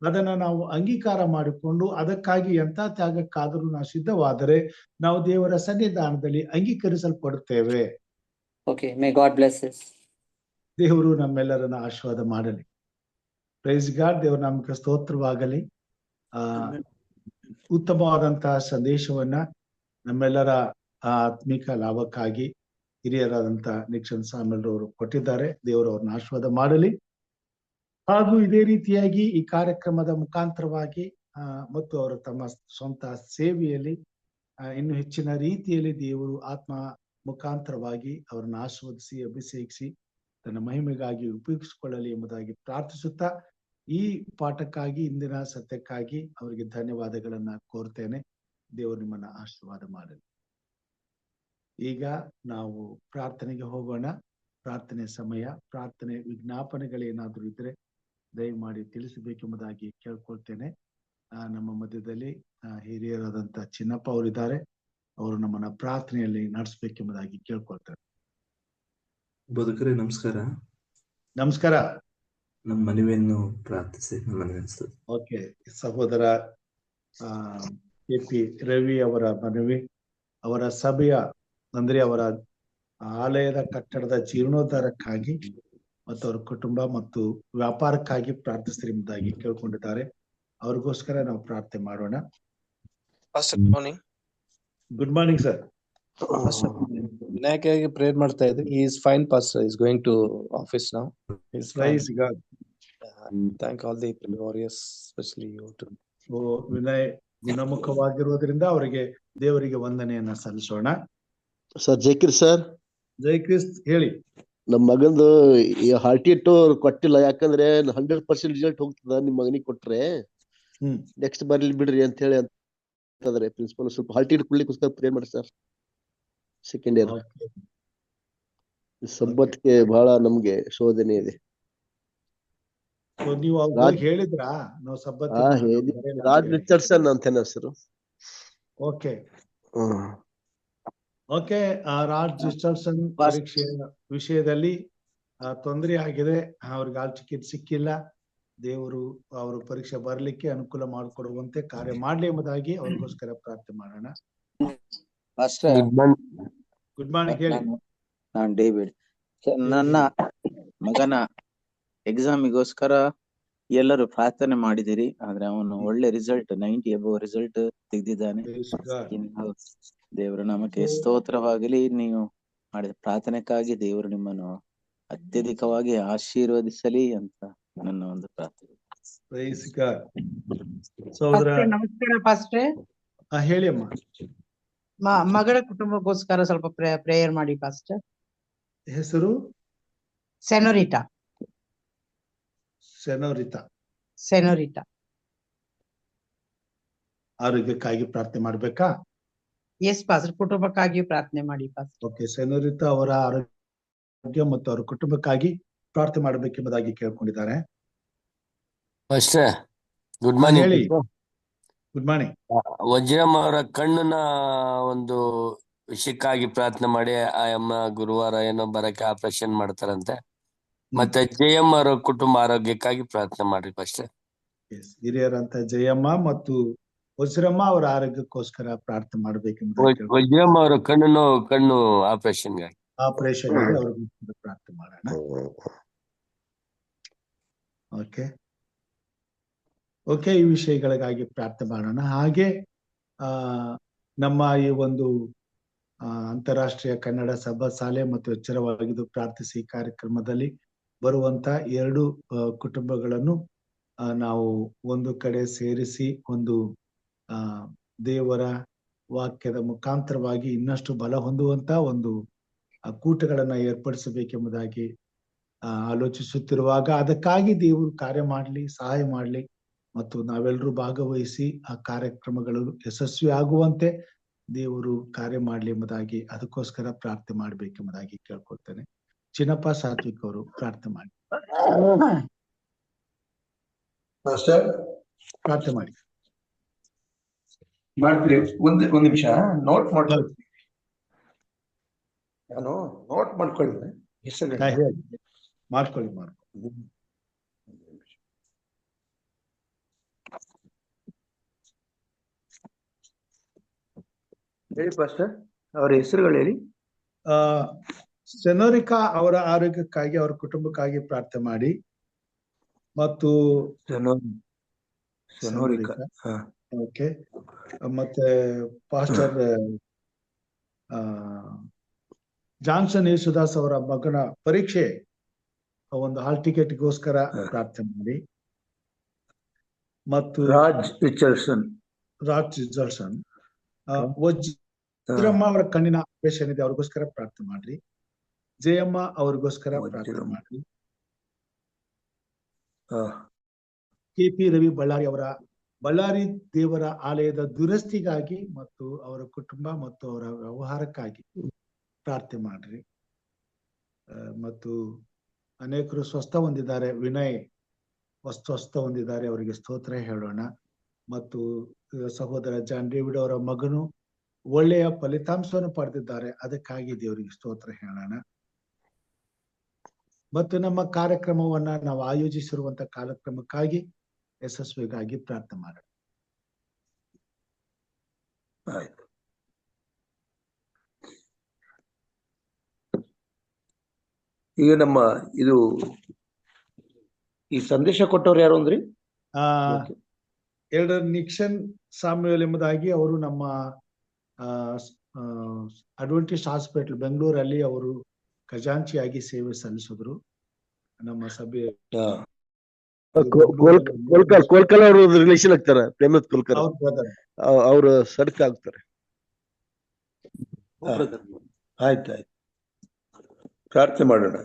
ಅದನ್ನ ನಾವು ಅಂಗೀಕಾರ ಮಾಡಿಕೊಂಡು ಅದಕ್ಕಾಗಿ ಎಂತ ತ್ಯಾಗಕ್ಕಾದರೂ ನಾವು ಸಿದ್ಧವಾದರೆ ನಾವು ದೇವರ ಸನ್ನಿಧಾನದಲ್ಲಿ ಅಂಗೀಕರಿಸಲ್ಪಡುತ್ತೇವೆ. Okay, may God bless us. ದೇವರು ನಮ್ಮೆಲ್ಲರನ್ನ ಆಶೀರ್ವಾದ ಮಾಡಲಿ. Praise God. ದೇವರ ನಾಮಕ್ಕೆ ಸ್ತೋತ್ರವಾಗಲಿ. ಉತ್ತಮವಾದಂತಹ ಸಂದೇಶವನ್ನ ನಮ್ಮೆಲ್ಲರ ಆತ್ಮಿಕ ಲಾಭಕ್ಕಾಗಿ ಹಿರಿಯರಾದಂತ ನಿಕ್ಷನ್ ಸಾಮಲ್ ಅವರು ಕೊಟ್ಟಿದ್ದಾರೆ. ದೇವರು ಅವ್ರನ್ನ ಆಶೀರ್ವಾದ ಮಾಡಲಿ. ಹಾಗೂ ಇದೇ ರೀತಿಯಾಗಿ ಈ ಕಾರ್ಯಕ್ರಮದ ಮುಖಾಂತರವಾಗಿ ಮತ್ತು ಅವರು ತಮ್ಮ ಸ್ವಂತ ಸೇವೆಯಲ್ಲಿ ಇನ್ನು ಹೆಚ್ಚಿನ ರೀತಿಯಲ್ಲಿ ದೇವರು ಆತ್ಮ ಮುಖಾಂತರವಾಗಿ ಅವರನ್ನು ಆಶೀರ್ವದಿಸಿ ಅಭಿಷೇಕಿಸಿ ತನ್ನ ಮಹಿಮೆಗಾಗಿ ಉಪಯೋಗಿಸಿಕೊಳ್ಳಲಿ ಎಂಬುದಾಗಿ ಪ್ರಾರ್ಥಿಸುತ್ತಾ ಈ ಪಾಠಕ್ಕಾಗಿ, ಇಂದಿನ ಸತ್ಯಕ್ಕಾಗಿ ಅವರಿಗೆ ಧನ್ಯವಾದಗಳನ್ನ ಕೋರ್ತೇನೆ. ದೇವರು ನಿಮ್ಮನ್ನ ಆಶೀರ್ವಾದ ಮಾಡಲಿ. ಈಗ ನಾವು ಪ್ರಾರ್ಥನೆಗೆ ಹೋಗೋಣ. ಪ್ರಾರ್ಥನೆ ಸಮಯ. ಪ್ರಾರ್ಥನೆ ವಿಜ್ಞಾಪನೆಗಳೇನಾದ್ರೂ ಇದ್ರೆ ದಯಮಾಡಿ ತಿಳಿಸಬೇಕೆಂಬುದಾಗಿ ಕೇಳ್ಕೊಳ್ತೇನೆ. ನಮ್ಮ ಮಧ್ಯದಲ್ಲಿ ಹಿರಿಯರಾದಂತ ಚಿನ್ನಪ್ಪ ಅವರಿದ್ದಾರೆ. ಅವರು ನಮ್ಮನ್ನ ಪ್ರಾರ್ಥನೆಯಲ್ಲಿ ನಡೆಸಬೇಕೆಂಬುದಾಗಿ ಕೇಳ್ಕೊಳ್ತಾರೆ. ಬೋಧಕರೇ ನಮಸ್ಕಾರ. ನಮಸ್ಕಾರ. ನಮ್ಮ ಮನವಿಯನ್ನು ಪ್ರಾರ್ಥಿಸಿ. ನಮ್ಮ ಮನವಿ. ಓಕೆ, ಸಹೋದರ KP ರವಿ ಅವರ ಮನವಿ, ಅವರ ಸಭೆಯ ಅಂದ್ರೆ ಅವರ ಆಲಯದ ಕಟ್ಟಡದ ಜೀರ್ಣೋದ್ಧಾರಕ್ಕಾಗಿ ಮತ್ತು ಅವರ ಕುಟುಂಬ ಮತ್ತು ವ್ಯಾಪಾರಕ್ಕಾಗಿ ಪ್ರಾರ್ಥಿಸಿರುವುದಾಗಿ ಕೇಳ್ಕೊಂಡಿದ್ದಾರೆ. ಅವ್ರಿಗೋಸ್ಕರ ನಾವು ಪ್ರಾರ್ಥನೆ ಮಾಡೋಣ. Good morning sir. Vinayaka prayer ಮಾಡ್ತಾ ಇದ್ದೆ. he is fine pastor. he is going to office now. he is Praise God. Thank all the warriors, especially you too. Vinay ಗುಣಮುಖವಾಗಿರುವುದರಿಂದ ಅವರಿಗೆ ದೇವರಿಗೆ ವಂದನೆಯನ್ನ ಸಲ್ಲಿಸೋಣ. Sir ಜೈಕಿರ್ sir. ಜೈಕ್ರಿಸ್ಟ್ ಹೇಳಿ. ನಮ್ ಮಗಂದು ಹಾಲ್ ಟಿಕೆಟ್ ಕೊಟ್ಟಿಲ್ಲ, ಯಾಕಂದ್ರೆ 100% ರಿಸಲ್ಟ್ ಹೋಗ್ತದ, ನಿಮ್ ಮಗನಿಗೆ ಕೊಟ್ರೆ ನೆಕ್ಸ್ಟ್ ಬರ್ಲಿ ಬಿಡ್ರಿ ಅಂತ ಹೇಳಿ ಅಂತಂದ್ರೆ ಪ್ರಿನ್ಸಿಪಲ್ ಸ್ವಲ್ಪ ಹಾಲ್ ಟಿಕೆಟ್ ಕೊಡ್ಲಿಕ್ಕೋಸ್ಕರ ಪ್ರೇ ಮಾಡಿ ಸರ್. ಸೆಕೆಂಡ್ ಇಯರ್ ಸಬ್ಬತ್ಗೆ ಬಹಳ ನಮ್ಗೆ ಶೋಧನೆ ಇದೆ. ನೀವು ಹೇಳಿದ್ರಾ? ನಾವು ಸಬ್ಬತ್ ರಾಜ್ ರಿಚರ್ಡ್ಸನ್ ಅಂತ ಹೆಸರು. Okay okay. ರಾಜ್ ರಿಚರ್ಡ್ಸನ್ ಪರೀಕ್ಷೆ ವಿಷಯದಲ್ಲಿ ತೊಂದರೆ ಆಗಿದೆ. ಅವ್ರಿಗೆ ಹಾಲ್ ಟಿಕೆಟ್ ಸಿಕ್ಕಿಲ್ಲ. ದೇವರು ಅವರು ಪರೀಕ್ಷೆ ಬರ್ಲಿಕ್ಕೆ ಅನುಕೂಲ ಮಾಡಿಕೊಡುವಂತೆ ಕಾರ್ಯ ಮಾಡ್ಲಿ ಎಂಬುದಾಗಿ ಅವ್ರಿಗೋಸ್ಕರ ಪ್ರಾರ್ಥನೆ ಮಾಡೋಣ. Good morning. ಹೇಳಿ. ನಾನು ಡೇವಿಡ್. ನನ್ನ ಮಗನ ಎಕ್ಸಾಮಿಗೋಸ್ಕರ ಎಲ್ಲರೂ ಪ್ರಾರ್ಥನೆ ಮಾಡಿದಿರಿ, ಆದ್ರೆ ಅವನು ಒಳ್ಳೆ ರಿಸಲ್ಟ್ 90 ಅಬೌವ್ ರಿಸಲ್ಟ್ ತೆಗೆದಿದ್ದಾನೆ. ದೇವರ ನಮಗೆ ಸ್ತೋತ್ರವಾಗಲಿ. ನೀವು ಮಾಡಿದ ಪ್ರಾರ್ಥನೆಕ್ಕಾಗಿ ದೇವರು ನಿಮ್ಮನ್ನು ಅತ್ಯಧಿಕವಾಗಿ ಆಶೀರ್ವದಿಸಲಿ ಅಂತ ನನ್ನ ಒಂದು ಪ್ರಾರ್ಥನೆ. ಸಹೋದರ ನಮಸ್ಕಾರ ಪಾಸ್ಟ್ರೆ. ಹೇಳಿ ಅಮ್ಮ. ಮಗಳ ಕುಟುಂಬಕ್ಕೋಸ್ಕರ ಸ್ವಲ್ಪ ಪ್ರೇಯರ್ ಮಾಡಿ ಪಾಸ್ಟರ್. ಹೆಸರು ಸೆನೋರಿಟಾ. ಸೆನೋರಿಟಾ ಆರೋಗ್ಯಕ್ಕಾಗಿ ಪ್ರಾರ್ಥನೆ ಮಾಡ್ಬೇಕಾ? ಎಸ್ ಪಾಸ್ಟರ್, ಕುಟುಂಬಕ್ಕಾಗಿಯೂ ಪ್ರಾರ್ಥನೆ ಮಾಡಿ ಪಾಸ್ಟರ್. ಓಕೆ, ಸೆನೋರಿಟಾ ಅವರ ಆರೋಗ್ಯ ಮತ್ತು ಅವರ ಕುಟುಂಬಕ್ಕಾಗಿ ಪ್ರಾರ್ಥನೆ ಮಾಡಬೇಕೆಂಬುದಾಗಿ ಕೇಳ್ಕೊಂಡಿದ್ದಾರೆ. Good morning. ಹೇಳಿ. Good morning. ವಜ್ರಮ್ಮ ಅವರ ಕಣ್ಣನ ಒಂದು ವಿಷಯಕ್ಕಾಗಿ ಪ್ರಾರ್ಥನೆ ಮಾಡಿ ಆ ಅಮ್ಮ ಗುರುವಾರ ಏನೋ ಬರಕ್ಕೆ ಆಪರೇಷನ್ ಮಾಡ್ತಾರಂತೆ. ಮತ್ತೆ ಜಯಮ್ಮ ಅವರ ಕುಟುಂಬ ಆರೋಗ್ಯಕ್ಕಾಗಿ ಪ್ರಾರ್ಥನೆ ಮಾಡ್ರಿ ಫಸ್ಟ್. ಹಿರಿಯರಂತ ಜಯಮ್ಮ ಮತ್ತು ವಜ್ರಮ್ಮ ಅವರ ಆರೋಗ್ಯಕ್ಕೋಸ್ಕರ ಪ್ರಾರ್ಥನೆ ಮಾಡಬೇಕೆಂಬ. ವಜ್ರಮ್ಮ ಅವರ ಕಣ್ಣು ಆಪರೇಷನ್ ಅವ್ರಿಗೋಸ್ಕರ ಪ್ರಾರ್ಥನೆ ಮಾಡೋಣ. ಓಕೆ, ಈ ವಿಷಯಗಳಿಗಾಗಿ ಪ್ರಾರ್ಥನೆ ಮಾಡೋಣ. ಹಾಗೆ ನಮ್ಮ ಈ ಒಂದು ಅಂತಾರಾಷ್ಟ್ರೀಯ ಕನ್ನಡ ಸಭಾ ಶಾಲೆ ಮತ್ತು ಎಚ್ಚರವಾಗಿದ್ದು ಪ್ರಾರ್ಥಿಸಿ ಕಾರ್ಯಕ್ರಮದಲ್ಲಿ ಬರುವಂತ 2 ಕುಟುಂಬಗಳನ್ನು ನಾವು ಒಂದು ಕಡೆ ಸೇರಿಸಿ ಒಂದು ದೇವರ ವಾಕ್ಯದ ಮುಖಾಂತರವಾಗಿ ಇನ್ನಷ್ಟು ಬಲ ಹೊಂದುವಂತ ಒಂದು ಕೂಟಗಳನ್ನ ಏರ್ಪಡಿಸಬೇಕೆಂಬುದಾಗಿ ಆಲೋಚಿಸುತ್ತಿರುವಾಗ ಅದಕ್ಕಾಗಿ ದೇವರು ಕಾರ್ಯ ಮಾಡಲಿ, ಸಹಾಯ ಮಾಡಲಿ ಮತ್ತು ನಾವೆಲ್ಲರೂ ಭಾಗವಹಿಸಿ ಆ ಕಾರ್ಯಕ್ರಮಗಳು ಯಶಸ್ವಿ ಆಗುವಂತೆ ದೇವರು ಕಾರ್ಯ ಮಾಡಲಿ ಎಂಬುದಾಗಿ ಅದಕ್ಕೋಸ್ಕರ ಪ್ರಾರ್ಥನೆ ಮಾಡ್ಬೇಕೆಂಬುದಾಗಿ ಕೇಳ್ಕೊಳ್ತೇನೆ. ಚಿನ್ನಪ್ಪ ಸಾತ್ವಿಕ್ ಅವರು ಪ್ರಾರ್ಥನೆ ಮಾಡಿ. ಪ್ರಾರ್ಥನೆ ಮಾಡಿ. ಮಾಡ್ತೀರಿ. ಒಂದು ನಿಮಿಷ ನೋಟ್ ಮಾಡ್ಕೊಳ್ತೀನಿ. ನಾನು ನೋಟ್ ಮಾಡ್ಕೊಳ್ಳಿ ಹೆಸರು ಮಾಡ್ಕೊಳ್ಳಿ. ಹೇಳಿ ಪಾಸ್ಟರ್, ಅವರ ಹೆಸರುಗಳು ಹೇಳಿ. ಸೆನೋರಿಕಾ ಅವರ ಆರೋಗ್ಯಕ್ಕಾಗಿ ಅವರ ಕುಟುಂಬಕ್ಕಾಗಿ ಪ್ರಾರ್ಥನೆ ಮಾಡಿ ಮತ್ತು ಓಕೆ, ಮತ್ತೆ ಪಾಸ್ಟರ್ ಜಾನ್ಸನ್ ಯೇಸುದಾಸ್ ಅವರ ಮಗನ ಪರೀಕ್ಷೆ ಒಂದು ಹಾಲ್ ಟಿಕೆಟ್ಗೋಸ್ಕರ ಪ್ರಾರ್ಥನೆ ಮಾಡಿ ಮತ್ತು ರಾಜ್ ರಿಚರ್ಡ್ಸನ್ ವಜ್ರಮ್ಮ ಅವರ ಕಣ್ಣಿನ ಆಪರೇಷನ್ ಇದೆ, ಅವ್ರಿಗೋಸ್ಕರ ಪ್ರಾರ್ಥನೆ ಮಾಡ್ರಿ. ಜಯಮ್ಮ ಅವ್ರಿಗೋಸ್ಕರ ಪ್ರಾರ್ಥನೆ ಮಾಡ್ರಿ. KP ರವಿ ಬಳ್ಳಾರಿ ದೇವರ ಆಲಯದ ದುರಸ್ತಿಗಾಗಿ ಮತ್ತು ಅವರ ಕುಟುಂಬ ಮತ್ತು ಅವರ ವ್ಯವಹಾರಕ್ಕಾಗಿ ಪ್ರಾರ್ಥನೆ ಮಾಡ್ರಿ. ಮತ್ತು ಅನೇಕರು ಸ್ವಸ್ಥ ಹೊಂದಿದ್ದಾರೆ. ವಿನಯ್ ಸ್ವಸ್ಥ ಹೊಂದಿದ್ದಾರೆ, ಅವರಿಗೆ ಸ್ತೋತ್ರ ಹೇಳೋಣ. ಮತ್ತು ಸಹೋದರ ಜಾನ್ ಡೇವಿಡ್ ಅವರ ಮಗನು ಒಳ್ಳೆಯ ಫಲಿತಾಂಶವನ್ನು ಪಡೆದಿದ್ದಾರೆ, ಅದಕ್ಕಾಗಿ ದೇವರಿಗೆ ಸ್ತೋತ್ರ ಹೇಳೋಣ. ಮತ್ತು ನಮ್ಮ ಕಾರ್ಯಕ್ರಮವನ್ನ ನಾವು ಆಯೋಜಿಸಿರುವಂತ ಕಾರ್ಯಕ್ರಮಕ್ಕಾಗಿ ಯಶಸ್ವಿಗಾಗಿ ಪ್ರಾರ್ಥನೆ ಮಾಡೋಣ. ಆಯ್ತು. ಈಗ ನಮ್ಮ ಇದು ಈ ಸಂದೇಶ ಕೊಟ್ಟವ್ರು ಯಾರು ಅಂದ್ರಿ? ಎಲ್ಡರ್ ನಿಕ್ಸನ್ ಸಾಮ್ಯುಯಲ್ ಎಂಬುದಾಗಿ ಅವರು ನಮ್ಮ ಅಡ್ವೆಂಟಿಸ್ಟ್ ಹಾಸ್ಪಿಟಲ್ ಬೆಂಗಳೂರಲ್ಲಿ ಅವರು ಖಜಾಂಚಿಯಾಗಿ ಸೇವೆ ಸಲ್ಲಿಸಿದ್ರು. ನಮ್ಮ ಸಭೆ ಕೋಲ್ಕಲ್ ಅವರು ರಿಲೇಷನ್ ಆಗ್ತಾರ. ಪ್ರೇಮತ್ ಕೋಲ್ಕರ್ ಅವರು ಸಡ್ಕ ಆಗ್ತಾರೆ. ಆಯ್ತಾಯ್ತು, ಪ್ರಾರ್ಥನೆ ಮಾಡೋಣ.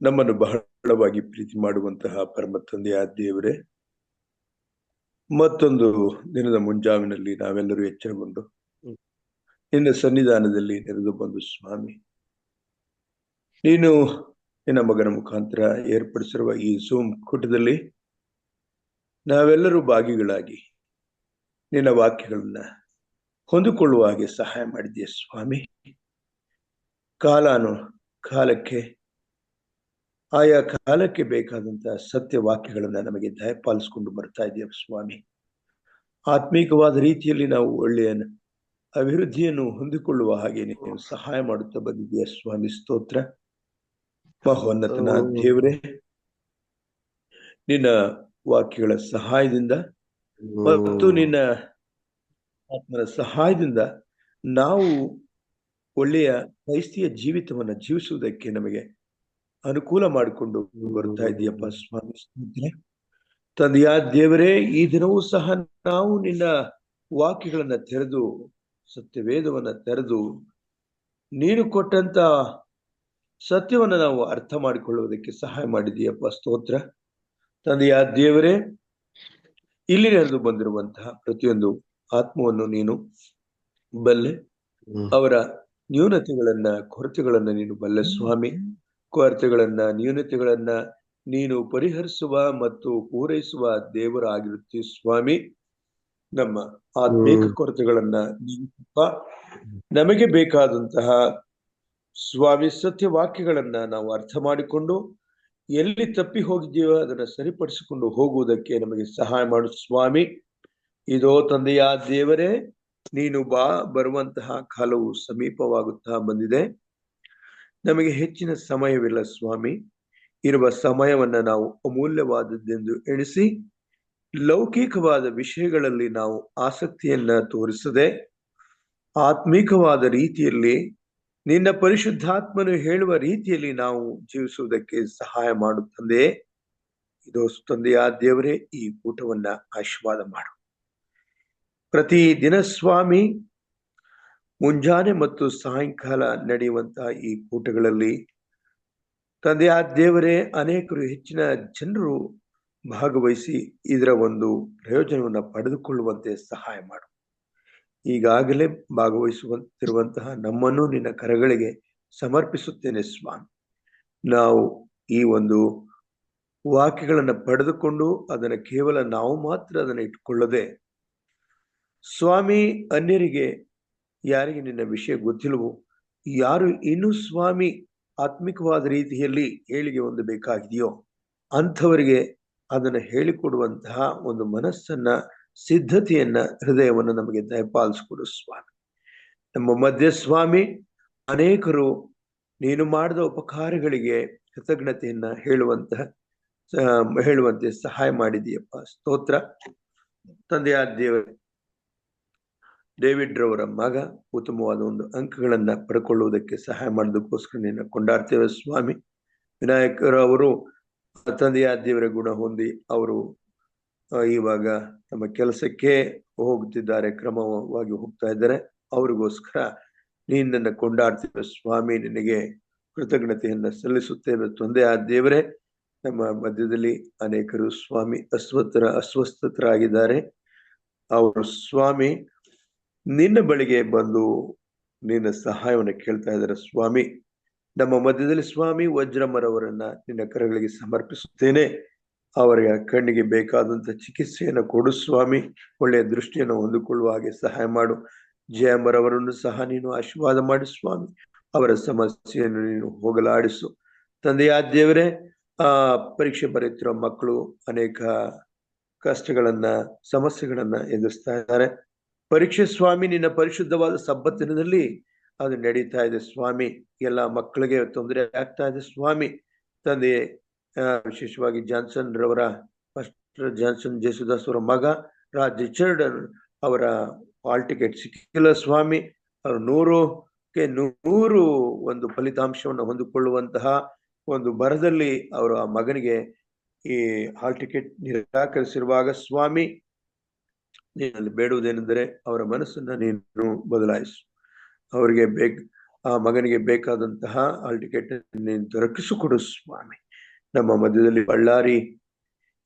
ನಮ್ಮನ್ನು ಬಹಳವಾಗಿ ಪ್ರೀತಿ ಮಾಡುವಂತಹ ಪರಮ ತಂದೆಯ ದೇವರೇ, ಮತ್ತೊಂದು ದಿನದ ಮುಂಜಾವಿನಲ್ಲಿ ನಾವೆಲ್ಲರೂ ಎಚ್ಚರಗೊಂಡು ನಿನ್ನ ಸನ್ನಿಧಾನದಲ್ಲಿ ನೆರೆದು ಬಂದು ಸ್ವಾಮಿ, ನೀನು ನಿನ್ನ ಮಗನ ಮುಖಾಂತರ ಏರ್ಪಡಿಸಿರುವ ಈ ಝೂಮ್ ಕೂಟದಲ್ಲಿ ನಾವೆಲ್ಲರೂ ಭಾಗಿಗಳಾಗಿ ನಿನ್ನ ವಾಕ್ಯಗಳನ್ನ ಹೊಂದಿಕೊಳ್ಳುವ ಹಾಗೆ ಸಹಾಯ ಮಾಡಿದೆಯಾ ಸ್ವಾಮಿ. ಕಾಲಕ್ಕೆ ಆಯಾ ಕಾಲಕ್ಕೆ ಬೇಕಾದಂತಹ ಸತ್ಯ ವಾಕ್ಯಗಳನ್ನ ನಮಗೆ ದಯಪಾಲಿಸಿಕೊಂಡು ಬರ್ತಾ ಇದೆಯಾ ಸ್ವಾಮಿ. ಆತ್ಮೀಕವಾದ ರೀತಿಯಲ್ಲಿ ನಾವು ಒಳ್ಳೆಯ ಅಭಿವೃದ್ಧಿಯನ್ನು ಹೊಂದಿಕೊಳ್ಳುವ ಹಾಗೆ ನೀನು ಸಹಾಯ ಮಾಡುತ್ತಾ ಬಂದಿದೆಯಾ ಸ್ವಾಮಿ. ಸ್ತೋತ್ರ. ಮಹೋನ್ನತನ ದೇವರೇ, ನಿನ್ನ ವಾಕ್ಯಗಳ ಸಹಾಯದಿಂದ ಮತ್ತು ನಿನ್ನ ಆತ್ಮನ ಸಹಾಯದಿಂದ ನಾವು ಒಳ್ಳೆಯ ಕ್ರೈಸ್ತಿಯ ಜೀವಿತವನ್ನ ಜೀವಿಸುವುದಕ್ಕೆ ನಮಗೆ ಅನುಕೂಲ ಮಾಡಿಕೊಂಡು ಬರ್ತಾ ಇದೆಯಪ್ಪ ಸ್ವಾಮಿ. ತಂದೆಯ ದೇವರೇ, ಈ ದಿನವೂ ಸಹ ನಾವು ನಿನ್ನ ವಾಕ್ಯಗಳನ್ನ ತೆರೆದು ಸತ್ಯವೇದವನ್ನ ತೆರೆದು ನೀನು ಕೊಟ್ಟಂತ ಸತ್ಯವನ್ನ ನಾವು ಅರ್ಥ ಮಾಡಿಕೊಳ್ಳುವುದಕ್ಕೆ ಸಹಾಯ ಮಾಡಿದೀಯಪ್ಪ. ಸ್ತೋತ್ರ. ತಂದೆಯ ದೇವರೇ, ಇಲ್ಲಿ ನಡೆದು ಬಂದಿರುವಂತಹ ಪ್ರತಿಯೊಂದು ಆತ್ಮವನ್ನು ನೀನು ಬಲ್ಲೆ. ಅವರ ನ್ಯೂನತೆಗಳನ್ನ, ಕೊರತೆಗಳನ್ನ ನೀನು ಬಲ್ಲೆ ಸ್ವಾಮಿ. ಕೊರತೆಗಳನ್ನ, ನ್ಯೂನತೆಗಳನ್ನ ನೀನು ಪರಿಹರಿಸುವ ಮತ್ತು ಪೂರೈಸುವ ದೇವರಾಗಿರುತ್ತೀ ಸ್ವಾಮಿ. ನಮ್ಮ ಆತ್ಮೀಕ ಕೊರತೆಗಳನ್ನ ನೀನು ನಮಗೆ ಬೇಕಾದಂತಹ ಸ್ವಾಮಿ ಸತ್ಯವಾಕ್ಯಗಳನ್ನ ನಾವು ಅರ್ಥ ಮಾಡಿಕೊಂಡು ಎಲ್ಲಿ ತಪ್ಪಿ ಹೋಗಿದ್ದೀವೋ ಅದನ್ನ ಸರಿಪಡಿಸಿಕೊಂಡು ಹೋಗುವುದಕ್ಕೆ ನಮಗೆ ಸಹಾಯ ಮಾಡು ಸ್ವಾಮಿ. ಇದೋ ತಂದೆಯ ದೇವರೇ, ನೀನು ಬರುವಂತಹ ಕಾಲವು ಸಮೀಪವಾಗುತ್ತಾ ಬಂದಿದೆ. ನಮಗೆ ಹೆಚ್ಚಿನ ಸಮಯವಿಲ್ಲ ಸ್ವಾಮಿ. ಇರುವ ಸಮಯವನ್ನ ನಾವು ಅಮೂಲ್ಯವಾದದ್ದೆಂದು ಎಣಿಸಿ ಲೌಕಿಕವಾದ ವಿಷಯಗಳಲ್ಲಿ ನಾವು ಆಸಕ್ತಿಯನ್ನ ತೋರಿಸದೆ ಆತ್ಮೀಕವಾದ ರೀತಿಯಲ್ಲಿ ನಿನ್ನ ಪರಿಶುದ್ಧಾತ್ಮನು ಹೇಳುವ ರೀತಿಯಲ್ಲಿ ನಾವು ಜೀವಿಸುವುದಕ್ಕೆ ಸಹಾಯ ಮಾಡು ತಂದೆ. ಇದು ತಂದೆಯ ದೇವರೇ, ಈ ಊಟವನ್ನ ಆಶೀರ್ವಾದ ಮಾಡು. ಪ್ರತಿ ದಿನ ಸ್ವಾಮಿ ಮುಂಜಾನೆ ಮತ್ತು ಸಾಯಂಕಾಲ ನಡೆಯುವಂತಹ ಈ ಕೂಟಗಳಲ್ಲಿ ತಂದೆಯ ದೇವರೇ, ಅನೇಕರು ಹೆಚ್ಚಿನ ಜನರು ಭಾಗವಹಿಸಿ ಇದರ ಒಂದು ಪ್ರಯೋಜನವನ್ನು ಪಡೆದುಕೊಳ್ಳುವಂತೆ ಸಹಾಯ ಮಾಡು. ಈಗಾಗಲೇ ಭಾಗವಹಿಸುವಂತಿರುವಂತಹ ನಮ್ಮನ್ನು ನಿನ್ನ ಕರಗಳಿಗೆ ಸಮರ್ಪಿಸುತ್ತೇನೆ ಸ್ವಾಮಿ. ನಾವು ಈ ಒಂದು ವಾಕ್ಯಗಳನ್ನು ಪಡೆದುಕೊಂಡು ಅದನ್ನು ಕೇವಲ ನಾವು ಮಾತ್ರ ಅದನ್ನು ಇಟ್ಕೊಳ್ಳದೆ ಸ್ವಾಮಿ, ಅನ್ಯರಿಗೆ ಯಾರಿಗೆ ನಿನ್ನ ವಿಷಯ ಗೊತ್ತಿಲ್ಲವೋ, ಯಾರು ಇನ್ನೂ ಸ್ವಾಮಿ ಆತ್ಮಿಕವಾದ ರೀತಿಯಲ್ಲಿ ಏಳಿಗೆ ಹೊಂದಬೇಕಾಗಿದೆಯೋ ಅಂಥವರಿಗೆ ಅದನ್ನು ಹೇಳಿಕೊಡುವಂತಹ ಒಂದು ಮನಸ್ಸನ್ನ, ಸಿದ್ಧತೆಯನ್ನ, ಹೃದಯವನ್ನು ನಮಗೆ ದಯಪಾಲಿಸಿಕೊಡು ಸ್ವಾಮಿ. ನಮ್ಮ ಮಧ್ಯೆ ಸ್ವಾಮಿ ಅನೇಕರು ನೀನು ಮಾಡಿದ ಉಪಕಾರಗಳಿಗೆ ಕೃತಜ್ಞತೆಯನ್ನ ಹೇಳುವಂತೆ ಸಹಾಯ ಮಾಡಿದೀಯಪ್ಪ. ಸ್ತೋತ್ರ. ತಂದೆಯ ದೇವರೇ, ಡೇವಿಡ್ ರವರ ಮಗ ಉತ್ತಮವಾದ ಒಂದು ಅಂಕಗಳನ್ನ ಪಡ್ಕೊಳ್ಳುವುದಕ್ಕೆ ಸಹಾಯ ಮಾಡೋದಕ್ಕೋಸ್ಕರ ನಿನ್ನ ಕೊಂಡಾಡ್ತೇವೆ ಸ್ವಾಮಿ. ವಿನಾಯಕರವರು ತಂದೆಯ ದೇವರ ಗುಣ ಹೊಂದಿ ಅವರು ಇವಾಗ ನಮ್ಮ ಕೆಲಸಕ್ಕೆ ಹೋಗುತ್ತಿದ್ದಾರೆ, ಕ್ರಮವಾಗಿ ಹೋಗ್ತಾ ಇದ್ದಾರೆ. ಅವ್ರಿಗೋಸ್ಕರ ನಿನ್ನನ್ನು ಕೊಂಡಾಡ್ತೇವೆ ಸ್ವಾಮಿ. ನಿನಗೆ ಕೃತಜ್ಞತೆಯನ್ನ ಸಲ್ಲಿಸುತ್ತೇವೆ ತಂದೆಯ ದೇವರೇ. ನಮ್ಮ ಮಧ್ಯದಲ್ಲಿ ಅನೇಕರು ಸ್ವಾಮಿ ಅಸ್ವಸ್ಥರಾಗಿದ್ದಾರೆ. ಅವರು ಸ್ವಾಮಿ ನಿನ್ನ ಬಳಿಗೆ ಬಂದು ನಿನ್ನ ಸಹಾಯವನ್ನು ಕೇಳ್ತಾ ಇದ್ದಾರೆ ಸ್ವಾಮಿ. ನಮ್ಮ ಮಧ್ಯದಲ್ಲಿ ಸ್ವಾಮಿ ವಜ್ರಮರವರನ್ನ ನಿನ್ನ ಕರಗಳಿಗೆ ಸಮರ್ಪಿಸುತ್ತೇನೆ. ಅವರ ಕಣ್ಣಿಗೆ ಬೇಕಾದಂತ ಚಿಕಿತ್ಸೆಯನ್ನು ಕೊಡು ಸ್ವಾಮಿ. ಒಳ್ಳೆಯ ದೃಷ್ಟಿಯನ್ನು ಹೊಂದಿಕೊಳ್ಳುವ ಹಾಗೆ ಸಹಾಯ ಮಾಡು. ಜಯಮರವರನ್ನು ಸಹ ನೀನು ಆಶೀರ್ವಾದ ಮಾಡಿ ಸ್ವಾಮಿ. ಅವರ ಸಮಸ್ಯೆಯನ್ನು ನೀನು ಹೋಗಲಾಡಿಸು ತಂದೆಯ ದೇವರೇ. ಪರೀಕ್ಷೆ ಬರೆಯುತ್ತಿರುವ ಮಕ್ಕಳು ಅನೇಕ ಕಷ್ಟಗಳನ್ನ, ಸಮಸ್ಯೆಗಳನ್ನ ಎದುರಿಸ್ತಾ ಇದ್ದಾರೆ. ಪರೀಕ್ಷೆ ಸ್ವಾಮಿ ನಿನ್ನ ಪರಿಶುದ್ಧವಾದ ಸಬ್ಬತ್ತಿನದಲ್ಲಿ ಅದು ನಡೀತಾ ಇದೆ ಸ್ವಾಮಿ. ಎಲ್ಲ ಮಕ್ಕಳಿಗೆ ತೊಂದರೆ ಆಗ್ತಾ ಇದೆ ಸ್ವಾಮಿ. ತಂದೆ ವಿಶೇಷವಾಗಿ ಜಾನ್ಸನ್ ರವರ ಫಾಸ್ಟರ್ ಜಾನ್ಸನ್ ಜೇಸುದಾಸ್ ಅವರ ಮಗ ರಾಜ್ ರಿಚರ್ಡ್ ಅವರ ಹಾಲ್ ಟಿಕೆಟ್ ಸಿಕ್ಕಿಲ್ಲ ಸ್ವಾಮಿ. ಅವರು 100ಕ್ಕೆ 100 ಒಂದು ಫಲಿತಾಂಶವನ್ನು ಹೊಂದಿಕೊಳ್ಳುವಂತಹ ಒಂದು ಬರದಲ್ಲಿ ಅವರು ಆ ಮಗನಿಗೆ ಈ ಹಾಲ್ ಟಿಕೆಟ್ ನಿರಾಕರಿಸಿರುವಾಗ ಸ್ವಾಮಿ, ನೀನಲ್ಲಿ ಬೇಡುವುದೇನೆಂದರೆ ಅವರ ಮನಸ್ಸನ್ನ ನೀನು ಬದಲಾಯಿಸು. ಅವರಿಗೆ ಆ ಮಗನಿಗೆ ಬೇಕಾದಂತಹ ಹಾಲ್ ಟಿಕೆಟ್ ನೀನು ದೊರಕಿಸಿಕೊಡು ಸ್ವಾಮಿ. ನಮ್ಮ ಮಧ್ಯದಲ್ಲಿ ಬಳ್ಳಾರಿ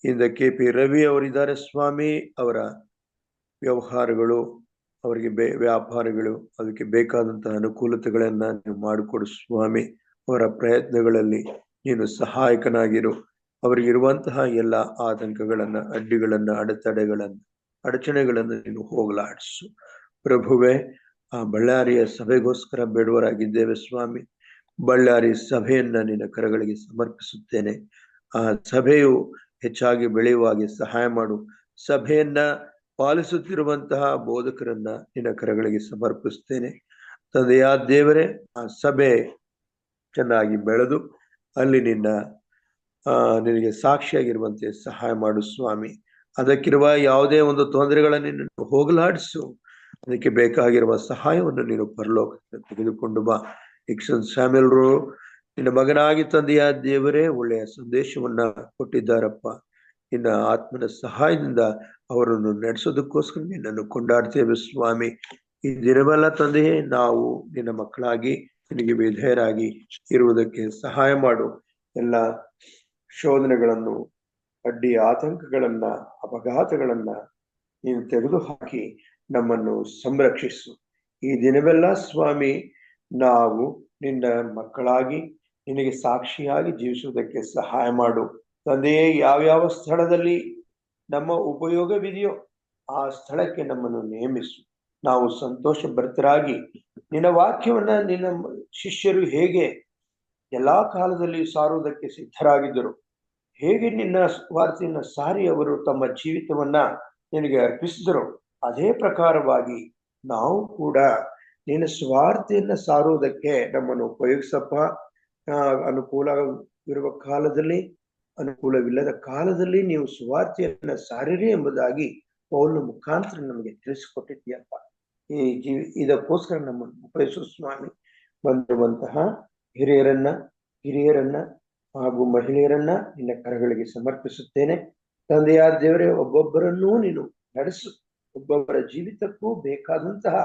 ಇಂದ KP ರವಿ ಅವರಿದ್ದಾರೆ ಸ್ವಾಮಿ. ಅವರ ವ್ಯವಹಾರಗಳು, ಅವರಿಗೆ ವ್ಯಾಪಾರಗಳು, ಅದಕ್ಕೆ ಬೇಕಾದಂತಹ ಅನುಕೂಲತೆಗಳನ್ನ ನೀವು ಮಾಡಿಕೊಡು ಸ್ವಾಮಿ. ಅವರ ಪ್ರಯತ್ನಗಳಲ್ಲಿ ನೀನು ಸಹಾಯಕನಾಗಿರು. ಅವರಿಗಿರುವಂತಹ ಎಲ್ಲ ಆತಂಕಗಳನ್ನ, ಅಡ್ಡಿಗಳನ್ನ, ಅಡಚಣೆಗಳನ್ನು ನೀನು ಹೋಗಲಾಡಿಸು ಪ್ರಭುವೆ. ಆ ಬಳ್ಳಾರಿಯ ಸಭೆಗೋಸ್ಕರ ಬೇಡುವರಾಗಿದ್ದೇವೆ ಸ್ವಾಮಿ. ಬಳ್ಳಾರಿ ಸಭೆಯನ್ನ ನಿನ್ನ ಕರಗಳಿಗೆ ಸಮರ್ಪಿಸುತ್ತೇನೆ. ಆ ಸಭೆಯು ಹೆಚ್ಚಾಗಿ ಬೆಳೆಯುವ ಹಾಗೆ ಸಹಾಯ ಮಾಡು. ಸಭೆಯನ್ನ ಪಾಲಿಸುತ್ತಿರುವಂತಹ ಬೋಧಕರನ್ನ ನಿನ್ನ ಕರಗಳಿಗೆ ಸಮರ್ಪಿಸ್ತೇನೆ ತಂದೆಯ ದೇವರೇ. ಆ ಸಭೆ ಚೆನ್ನಾಗಿ ಬೆಳೆದು ಅಲ್ಲಿ ನಿನಗೆ ಸಾಕ್ಷಿಯಾಗಿರುವಂತೆ ಸಹಾಯ ಮಾಡು ಸ್ವಾಮಿ. ಅದಕ್ಕಿರುವ ಯಾವುದೇ ಒಂದು ತೊಂದರೆಗಳನ್ನು ಹೋಗಲಾಡಿಸು. ಅದಕ್ಕೆ ಬೇಕಾಗಿರುವ ಸಹಾಯವನ್ನು ನೀನು ಪರಲೋಕಕ್ಕೆ ತೆಗೆದುಕೊಂಡು ಬಾ. ಇಕ್ಸನ್ ಸ್ಯಾಮ್ಯಲ್ರು ನಿನ್ನ ಮಗನಾಗಿ ತಂದೆಯ ದೇವರೇ ಒಳ್ಳೆಯ ಸಂದೇಶವನ್ನ ಕೊಟ್ಟಿದ್ದಾರಪ್ಪ. ನಿನ್ನ ಆತ್ಮನ ಸಹಾಯದಿಂದ ಅವರನ್ನು ನಡೆಸೋದಕ್ಕೋಸ್ಕರ ನಿನ್ನನ್ನು ಕೊಂಡಾಡ್ತೇವೆ ಸ್ವಾಮಿ. ಈ ದಿನವೆಲ್ಲ ತಂದೆಯೇ ನಾವು ನಿನ್ನ ಮಕ್ಕಳಾಗಿ ನಿನಗೆ ವಿಧೇಯರಾಗಿ ಇರುವುದಕ್ಕೆ ಸಹಾಯ ಮಾಡು. ಎಲ್ಲ ಶೋಧನೆಗಳನ್ನು, ಅಡ್ಡಿ ಆತಂಕಗಳನ್ನ, ಅಪಘಾತಗಳನ್ನ ನೀನು ತೆಗೆದುಹಾಕಿ ನಮ್ಮನ್ನು ಸಂರಕ್ಷಿಸು. ಈ ದಿನವೆಲ್ಲ ಸ್ವಾಮಿ ನಾವು ನಿನ್ನ ಮಕ್ಕಳಾಗಿ ನಿನಗೆ ಸಾಕ್ಷಿಯಾಗಿ ಜೀವಿಸುವುದಕ್ಕೆ ಸಹಾಯ ಮಾಡು ತಂದೆಯೇ. ಯಾವ್ಯಾವ ಸ್ಥಳದಲ್ಲಿ ನಮ್ಮ ಉಪಯೋಗವಿದೆಯೋ ಆ ಸ್ಥಳಕ್ಕೆ ನಮ್ಮನ್ನು ನೇಮಿಸು. ನಾವು ಸಂತೋಷ ಭರಿತರಾಗಿ ನಿನ್ನ ವಾಕ್ಯವನ್ನ ನಿನ್ನ ಶಿಷ್ಯರು ಹೇಗೆ ಎಲ್ಲಾ ಕಾಲದಲ್ಲಿ ಸಾರುವುದಕ್ಕೆ ಸಿದ್ಧರಾಗಿದ್ದರು, ಹೇಗೆ ನಿನ್ನ ವಾರ್ತೆಯನ್ನ ಸಾರಿ ಅವರು ತಮ್ಮ ಜೀವಿತವನ್ನ ನಿನಗೆ ಅರ್ಪಿಸಿದರು, ಅದೇ ಪ್ರಕಾರವಾಗಿ ನಾವು ಕೂಡ ನಿನ್ನ ಸ್ವಾರ್ಥೆಯನ್ನ ಸಾರುವುದಕ್ಕೆ ನಮ್ಮನ್ನು ಉಪಯೋಗಿಸಪ್ಪ. ಅನುಕೂಲವಿರುವ ಕಾಲದಲ್ಲಿ, ಅನುಕೂಲವಿಲ್ಲದ ಕಾಲದಲ್ಲಿ ನೀವು ಸುವಾರ್ತೆಯನ್ನ ಸಾರಿರಿ ಎಂಬುದಾಗಿ ಪೌಲನ ಮುಖಾಂತರ ನಮಗೆ ತಿಳಿಸಿಕೊಟ್ಟಿದ್ದೀಯಪ್ಪ. ಇದಕ್ಕೋಸ್ಕರ ನಮ್ಮನ್ನು ಉಪಯೋಗಿಸು ಸ್ವಾಮಿ. ಬಂದಿರುವಂತಹ ಹಿರಿಯರನ್ನ ಹಾಗೂ ಮಹಿಳೆಯರನ್ನ ನಿನ್ನ ಕರಗಳಿಗೆ ಸಮರ್ಪಿಸುತ್ತೇನೆ ತಂದೆಯಾದ ದೇವರೇ. ಒಬ್ಬೊಬ್ಬರನ್ನೂ ನೀನು ನಡೆಸು. ಒಬ್ಬೊಬ್ಬರ ಜೀವಿತಕ್ಕೂ ಬೇಕಾದಂತಹ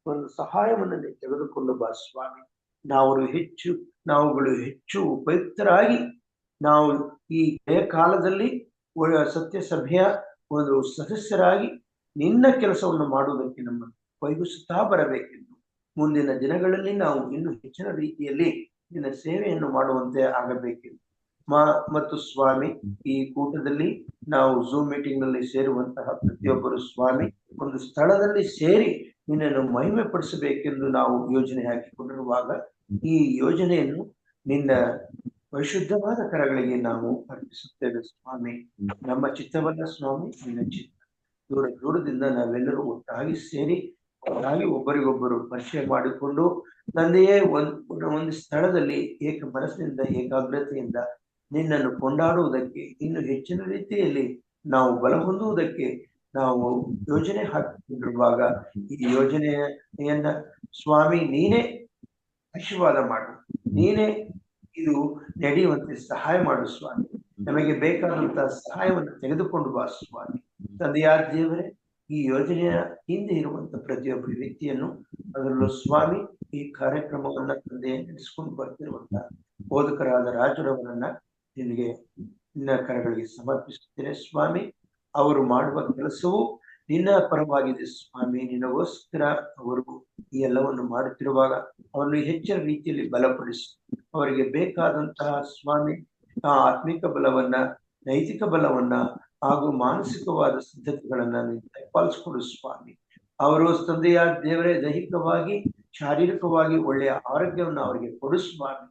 ಒಂದು ಸಹಾಯವನ್ನು ನೀನು ತೆಗೆದುಕೊಂಡು ಬಾ ಸ್ವಾಮಿ. ನಾವುಗಳು ಹೆಚ್ಚು ಉಪಯುಕ್ತರಾಗಿ ನಾವು ಈ ಕಾಲದಲ್ಲಿ ಸತ್ಯ ಸಭೆಯ ಒಂದು ಸದಸ್ಯರಾಗಿ ನಿನ್ನ ಕೆಲಸವನ್ನು ಮಾಡುವುದಕ್ಕೆ ನಮ್ಮನ್ನು ಉಪಯೋಗಿಸುತ್ತಾ ಬರಬೇಕೆಂದು, ಮುಂದಿನ ದಿನಗಳಲ್ಲಿ ನಾವು ಇನ್ನೂ ಹೆಚ್ಚಿನ ರೀತಿಯಲ್ಲಿ ನಿನ್ನ ಸೇವೆಯನ್ನು ಮಾಡುವಂತೆ ಆಗಬೇಕೆಂದು ಮತ್ತು ಸ್ವಾಮಿ, ಈ ಕೂಟದಲ್ಲಿ ನಾವು ಝೂಮ್ ಮೀಟಿಂಗ್ ನಲ್ಲಿ ಸೇರುವಂತಹ ಪ್ರತಿಯೊಬ್ಬರು ಸ್ವಾಮಿ ಒಂದು ಸ್ಥಳದಲ್ಲಿ ಸೇರಿ ನಿನ್ನನ್ನು ಮಹಿಮೆ ಪಡಿಸಬೇಕೆಂದು ನಾವು ಯೋಜನೆ ಹಾಕಿಕೊಂಡಿರುವಾಗ ಈ ಯೋಜನೆಯನ್ನು ನಿನ್ನ ಪರಿಶುದ್ಧವಾದ ಕರಗಳಿಗೆ ನಾವು ಅರ್ಪಿಸುತ್ತೇವೆ ಸ್ವಾಮಿ. ನಮ್ಮ ಚಿತ್ತವಲ್ಲ ಸ್ವಾಮಿ, ನಿನ್ನ ಚಿತ್ತ. ದೂರದಿಂದ ನಾವೆಲ್ಲರೂ ಒಟ್ಟಾಗಿ ಸೇರಿ ಒಟ್ಟಾಗಿ ಒಬ್ಬರಿಗೊಬ್ಬರು ಪರಿಚಯ ಮಾಡಿಕೊಂಡು ತಂದೆಯೇ ಒಂದು ಸ್ಥಳದಲ್ಲಿ ಏಕ ಮನಸ್ಸಿನಿಂದ ಏಕಾಗ್ರತೆಯಿಂದ ನಿನ್ನನ್ನು ಕೊಂಡಾಡುವುದಕ್ಕೆ, ಇನ್ನು ಹೆಚ್ಚಿನ ರೀತಿಯಲ್ಲಿ ನಾವು ಬಲ ಹೊಂದುವುದಕ್ಕೆ ನಾವು ಯೋಜನೆ ಹಾಕಿಕೊಂಡಿರುವಾಗ ಈ ಯೋಜನೆಯನ್ನ ಸ್ವಾಮಿ ನೀನೇ ಆಶೀರ್ವಾದ ಮಾಡು, ನೀನೇ ಇದು ನಡೆಯುವಂತೆ ಸಹಾಯ ಮಾಡು ಸ್ವಾಮಿ. ನಮಗೆ ಬೇಕಾದಂತಹ ಸಹಾಯವನ್ನು ತೆಗೆದುಕೊಂಡು ಬಾ ಸ್ವಾಮಿ. ತಂದೆಯಾದ ದೇವರೇ, ಈ ಯೋಜನೆಯ ಹಿಂದೆ ಇರುವಂತಹ ಪ್ರತಿಯೊಬ್ಬ ವ್ಯಕ್ತಿಯನ್ನು, ಅದರಲ್ಲೂ ಸ್ವಾಮಿ ಈ ಕಾರ್ಯಕ್ರಮವನ್ನ ತಂದೆ ನಡೆಸಿಕೊಂಡು ಬರ್ತಿರುವಂತಹ ಬೋಧಕರಾದ ರಾಜರವರನ್ನ ನಿನ್ನ ಕರಗಳಿಗೆ ಸಮರ್ಪಿಸುತ್ತೇನೆ ಸ್ವಾಮಿ. ಅವರು ಮಾಡುವ ಕೆಲಸವು ನಿನ್ನ ಪರವಾಗಿದೆ ಸ್ವಾಮಿ. ನಿನಗೋಸ್ಕರ ಅವರು ಈ ಎಲ್ಲವನ್ನು ಮಾಡುತ್ತಿರುವಾಗ ಅವರನ್ನು ಹೆಚ್ಚಿನ ರೀತಿಯಲ್ಲಿ ಬಲಪಡಿಸು. ಅವರಿಗೆ ಬೇಕಾದಂತಹ ಸ್ವಾಮಿ ಆತ್ಮಿಕ ಬಲವನ್ನ, ನೈತಿಕ ಬಲವನ್ನ ಹಾಗೂ ಮಾನಸಿಕವಾದ ಸಿದ್ಧತೆಗಳನ್ನ ಪಾಲಿಸಿಕೊಡು ಸ್ವಾಮಿ. ಅವರು ತಂದೆಯಾದ ದೇವರೇ ದೈಹಿಕವಾಗಿ, ಶಾರೀರಿಕವಾಗಿ ಒಳ್ಳೆಯ ಆರೋಗ್ಯವನ್ನು ಅವರಿಗೆ ಕೊಡು ಸ್ವಾಮಿ.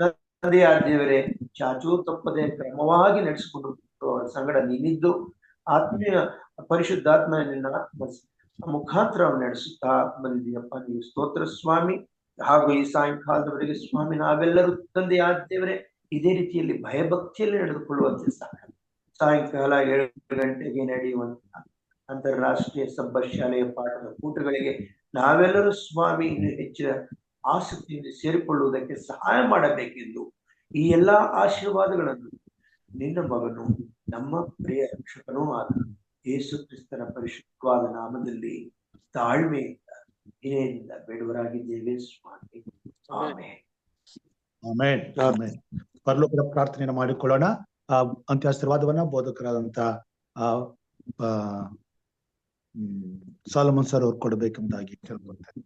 ತಂದೆಯಾದ ದೇವರೇ, ಚಾಚೂ ತಪ್ಪದೆ ಕ್ರಮವಾಗಿ ನಡೆಸಿಕೊಂಡು ಅವರ ಸಂಗಡ ನೀನಿದ್ದು ಆತ್ಮೀಯ ಪರಿಶುದ್ಧಾತ್ಮ ನಿನ್ನ ಮುಖಾಂತರ ನಡೆಸುತ್ತಾ ಬಂದಿದೆಯಪ್ಪ. ನೀವು ಸ್ತೋತ್ರ ಸ್ವಾಮಿ. ಹಾಗೂ ಈ ಸಾಯಂಕಾಲದವರೆಗೆ ಸ್ವಾಮಿ ನಾವೆಲ್ಲರೂ ತಂದೆಯಾದ ದೇವರೇ ಇದೇ ರೀತಿಯಲ್ಲಿ ಭಯಭಕ್ತಿಯಲ್ಲಿ ನಡೆದುಕೊಳ್ಳುವಂತೆ ಸಾಯಂಕಾಲ 7 ಗಂಟೆಗೆ ನಡೆಯುವಂತಹ ಅಂತಾರಾಷ್ಟ್ರೀಯ ಸಬ್ಬತ್ ಶಾಲೆಯ ಪಾಠದ ಕೂಟಗಳಿಗೆ ನಾವೆಲ್ಲರೂ ಸ್ವಾಮಿ ಇನ್ನು ಹೆಚ್ಚಿನ ಆಸಕ್ತಿಯಿಂದ ಸೇರಿಕೊಳ್ಳುವುದಕ್ಕೆ ಸಹಾಯ ಮಾಡಬೇಕೆಂದು ಈ ಎಲ್ಲಾ ಆಶೀರ್ವಾದಗಳನ್ನು ನಿನ್ನ ಮಗನು, ನಮ್ಮ ಪ್ರಿಯ ರಕ್ಷಕನೂ ಆದ ಯೇಸು ಕ್ರಿಸ್ತನ ಪರಿಶುದ್ಧವಾದ ನಾಮದಲ್ಲಿ ತಾಳ್ಮೆಯಿಂದ ವಿನಯದಿಂದ ಬೇಡುವರಾಗಿದ್ದೇವೆ ಸ್ವಾಮಿ. ಆಮೆನ್. ಆಮೆನ್. ಆಮೆನ್. ಪರಲೋಕದ ಪ್ರಾರ್ಥನೆಯನ್ನು ಮಾಡಿಕೊಳ್ಳೋಣ. ಅಂತ್ಯಾಶೀರ್ವಾದವನ್ನ ಬೋಧಕರಾದಂತ ಸಾಲಮನ್ ಸರ್ ಅವ್ರು ಕೊಡಬೇಕೆಂಬುದಾಗಿ ಕೇಳ್ಕೊಳ್ತಾರೆ.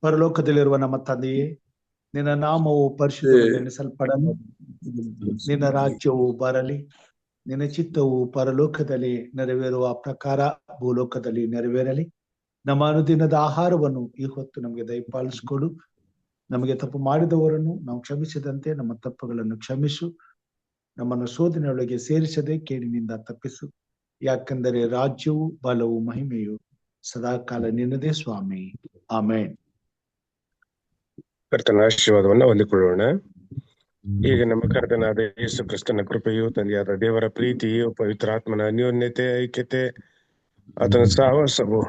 ಪರಲೋಕದಲ್ಲಿರುವ ನಮ್ಮ ತಂದೆಯೇ, ನಿನ್ನ ನಾಮವು ಪರಿಶುದ್ಧವೆನಿಸಲ್ಪಡಲು, ನಿನ್ನ ರಾಜ್ಯವು ಬರಲಿ, ನಿನ್ನ ಚಿತ್ತವು ಪರಲೋಕದಲ್ಲಿ ನೆರವೇರುವ ಪ್ರಕಾರ ಭೂಲೋಕದಲ್ಲಿ ನೆರವೇರಲಿ. ನಮ್ಮ ಅನುದಿನದ ಆಹಾರವನ್ನು ಈ ಹೊತ್ತು ನಮಗೆ ದಯಪಾಲಿಸಿಕೊಡು. ನಮಗೆ ತಪ್ಪು ಮಾಡಿದವರನ್ನು ನಾವು ಕ್ಷಮಿಸಿದಂತೆ ನಮ್ಮ ತಪ್ಪುಗಳನ್ನು ಕ್ಷಮಿಸು. ನಮ್ಮನ್ನು ಶೋಧನೆಯೊಳಗೆ ಸೇರಿಸದೆ ಕೇಡಿನಿಂದ ತಪ್ಪಿಸು. ಯಾಕೆಂದರೆ ರಾಜ್ಯವು, ಬಲವು, ಮಹಿಮೆಯು ಸದಾಕಾಲ ನಿನ್ನದೇ ಸ್ವಾಮಿ. ಆಮೆನ್. ಕರ್ತನ ಆಶೀರ್ವಾದವನ್ನ ಹೊಂದಿಕೊಳ್ಳೋಣ. ಈಗ ನಮ್ಮ ಕರ್ತನಾದ ಯೇಸು ಕ್ರಿಸ್ತನ ಕೃಪೆಯು, ತಂದೆಯಾದ ದೇವರ ಪ್ರೀತಿಯು, ಪವಿತ್ರಾತ್ಮನ ಅನ್ಯೋನ್ಯತೆ, ಐಕ್ಯತೆ, ಆತನ ಸಹವಾಸವು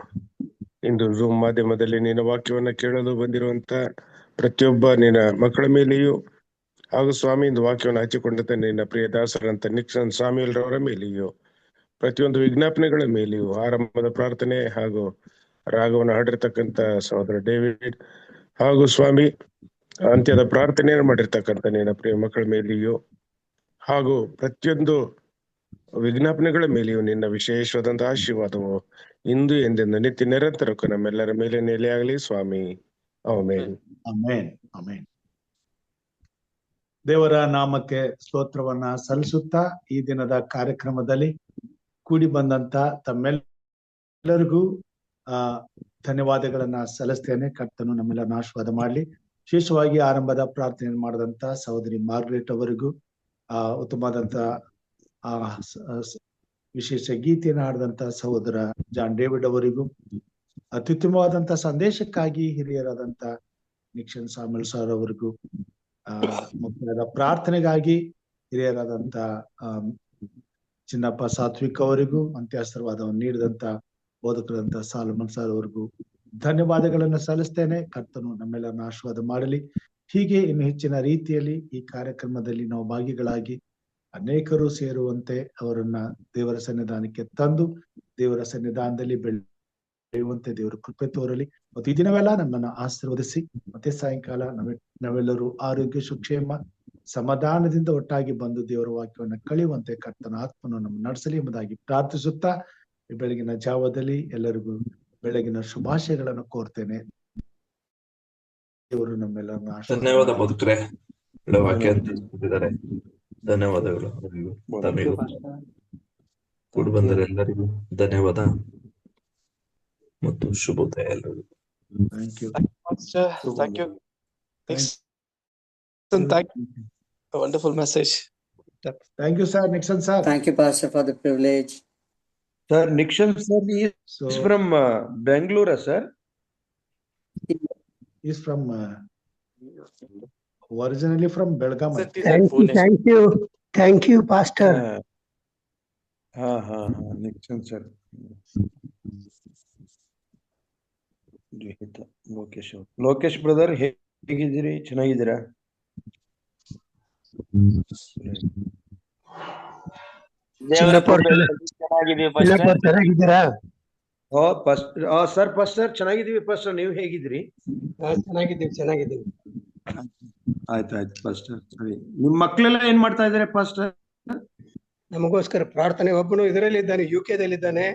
ಇಂದು ಝೂಮ್ ಮಾಧ್ಯಮದಲ್ಲಿ ನಿನ್ನ ವಾಕ್ಯವನ್ನ ಕೇಳಲು ಬಂದಿರುವಂತ ಪ್ರತಿಯೊಬ್ಬ ನಿನ್ನ ಮಕ್ಕಳ ಮೇಲೆಯೂ ಹಾಗೂ ಸ್ವಾಮಿಯಿಂದ ವಾಕ್ಯವನ್ನು ಹಂಚಿಕೊಂಡಂತೆ ನಿನ್ನ ಪ್ರಿಯ ದಾಸರಂತ ನಿಕ್ಸನ್ ಸ್ವಾಮಿಯಲ್ರವರ ಮೇಲೆಯೂ ಪ್ರತಿಯೊಂದು ವಿಜ್ಞಾಪನೆಗಳ ಮೇಲೆಯೂ ಆರಂಭದ ಪ್ರಾರ್ಥನೆ ಹಾಗೂ ರಾಗವನ್ನು ಹಾಡಿರ್ತಕ್ಕಂಥ ಸಹೋದರ ಡೇವಿಡ್ ಹಾಗೂ ಸ್ವಾಮಿ ಅಂತ್ಯದ ಪ್ರಾರ್ಥನೆಯನ್ನು ಮಾಡಿರ್ತಕ್ಕಂಥ ನಿನ್ನ ಪ್ರಿಯ ಮಕ್ಕಳ ಮೇಲೆಯೂ ಹಾಗೂ ಪ್ರತಿಯೊಂದು ವಿಜ್ಞಾಪನೆಗಳ ಮೇಲೆಯೂ ನಿನ್ನ ವಿಶೇಷವಾದಂತಹ ಆಶೀರ್ವಾದವು ಇಂದು ಎಂದೆಂದು ನಿತ್ಯ ನಿರಂತರಕ್ಕೂ ನಮ್ಮೆಲ್ಲರ ಮೇಲೆ ನೆಲೆಯಾಗಲಿ ಸ್ವಾಮಿ. ಆಮೆನ್. ಆಮೆನ್. ಆಮೆನ್. ದೇವರ ನಾಮಕ್ಕೆ ಸ್ತೋತ್ರವನ್ನ ಸಲ್ಲಿಸುತ್ತಾ ಈ ದಿನದ ಕಾರ್ಯಕ್ರಮದಲ್ಲಿ ಕೂಡಿ ಬಂದಂತ ತಮ್ಮೆಲ್ಲರಿಗೂ ಧನ್ಯವಾದಗಳನ್ನ ಸಲ್ಲಿಸ್ತೇನೆ. ಕರ್ತನು ನಮ್ಮೆಲ್ಲರನ್ನ ಆಶೀರ್ವಾದ ಮಾಡ್ಲಿ. ವಿಶೇಷವಾಗಿ ಆರಂಭದ ಪ್ರಾರ್ಥನೆ ಮಾಡಿದಂತ ಸಹೋದರಿ ಮಾರ್ಗ್ರೆಟ್ ಅವರಿಗೂ ಉತ್ತಮವಾದಂತ ವಿಶೇಷ ಗೀತೆಯನ್ನು ಹಾಡಿದಂತ ಸಹೋದರ ಜಾನ್ ಡೇವಿಡ್ ಅವರಿಗೂ ಅತ್ಯುತ್ತಮವಾದಂತ ಸಂದೇಶಕ್ಕಾಗಿ ಹಿರಿಯರಾದಂತ ನಿಕ್ಷನ್ ಸಾಮಲ್ ಸರ್ ಅವರಿಗೂ ಮಕ್ಕಳ ಪ್ರಾರ್ಥನೆಗಾಗಿ ಹಿರಿಯರಾದಂತ ಚಿನ್ನಪ್ಪ ಸಾತ್ವಿಕ್ ಅವರಿಗೂ ಅಂತ್ಯಾಶೀರ್ವಾದವನ್ನು ನೀಡಿದಂತ ಬೋಧಕರಾದಂತ ಸಾಲಮನ್ ಸರ್ ಅವರಿಗೂ ಧನ್ಯವಾದಗಳನ್ನು ಸಲ್ಲಿಸ್ತೇನೆ. ಕರ್ತನು ನಮ್ಮೆಲ್ಲರನ್ನ ಆಶೀರ್ವಾದ ಮಾಡಲಿ. ಹೀಗೆ ಇನ್ನು ಹೆಚ್ಚಿನ ರೀತಿಯಲ್ಲಿ ಈ ಕಾರ್ಯಕ್ರಮದಲ್ಲಿ ನಾವು ಭಾಗಿಗಳಾಗಿ ಅನೇಕರು ಸೇರುವಂತೆ ಅವರನ್ನ ದೇವರ ಸನ್ನಿಧಾನಕ್ಕೆ ತಂದು ದೇವರ ಸನ್ನಿಧಾನದಲ್ಲಿ ಬೆಳೆಯುವಂತೆ ದೇವರ ಕೃಪೆ ತೋರಲಿ. ಮತ್ತು ಈ ದಿನವೆಲ್ಲ ನಮ್ಮನ್ನ ಆಶೀರ್ವದಿಸಿ ಮತ್ತೆ ಸಾಯಂಕಾಲ ನಾವೆಲ್ಲರೂ ಆರೋಗ್ಯ ಸುಕ್ಷೇಮ ಸಮಾಧಾನದಿಂದ ಒಟ್ಟಾಗಿ ಬಂದು ದೇವರ ವಾಕ್ಯವನ್ನು ಕಳೆಯುವಂತೆ ಕರ್ತನ ಆತ್ಮನು ನಮ್ಮ ನಡೆಸಲಿ ಎಂಬುದಾಗಿ ಪ್ರಾರ್ಥಿಸುತ್ತಾ ಈ ಬೆಳಗಿನ ಜಾವದಲ್ಲಿ ಎಲ್ಲರಿಗೂ ಬೆಳಗಿನ ಶುಭಾಶಯಗಳನ್ನು ಕೋರ್ತೇನೆ. ದೇವರು ನಮ್ಮೆಲ್ಲರನ್ನ ಧನ್ಯವಾದ ಬದುಕ್ರೆ ವಾಕ್ಯ ತಿಳಿಸಿದ್ದಾರೆ. ಧನ್ಯವಾದಗಳು ತಮಗೂ ಕೂಡಿ ಬಂದರೆ ಎಲ್ಲರಿಗೂ ಧನ್ಯವಾದ ಮತ್ತು ಶುಭೋದಯ ಎಲ್ಲರಿಗೂ. Thank you. Thank you. Thank you. A wonderful message. Thank you, sir. Nixon, sir. Thank you, Pastor, for the privilege. Sir, Nixon sir is from Bangalore, sir. He's from originally from Belgaum. Thank you, Pastor. Nixon sir. Lokesh brother ಹೇಗಿದ್ದೀರಿ? ಚೆನ್ನಾಗಿದ್ದೀರಾ? ಚೆನ್ನಾಗಿದ್ದೀರಾ? ಸರ್ ಪಾಸ್ಟರ್ ಚೆನ್ನಾಗಿದ್ದೀವಿ ಪಾಸ್ಟರ್, ನೀವು ಹೇಗಿದ್ದೀರಿ? ಚೆನ್ನಾಗಿದ್ದೀವಿ. ಆಯ್ತಾಯ್ತು ಪಾಸ್ಟರ್. ಸರಿ, ನಿಮ್ ಮಕ್ಳೆಲ್ಲ ಏನ್ ಮಾಡ್ತಾ ಇದಾರೆ ಪಾಸ್ಟರ್? ನಮಗೋಸ್ಕರ ಪ್ರಾರ್ಥನೆ. ಒಬ್ಬನು ಇದರಲ್ಲಿ ಇದ್ದಾನೆ, UK ದಲ್ಲಿದ್ದಾನೆ.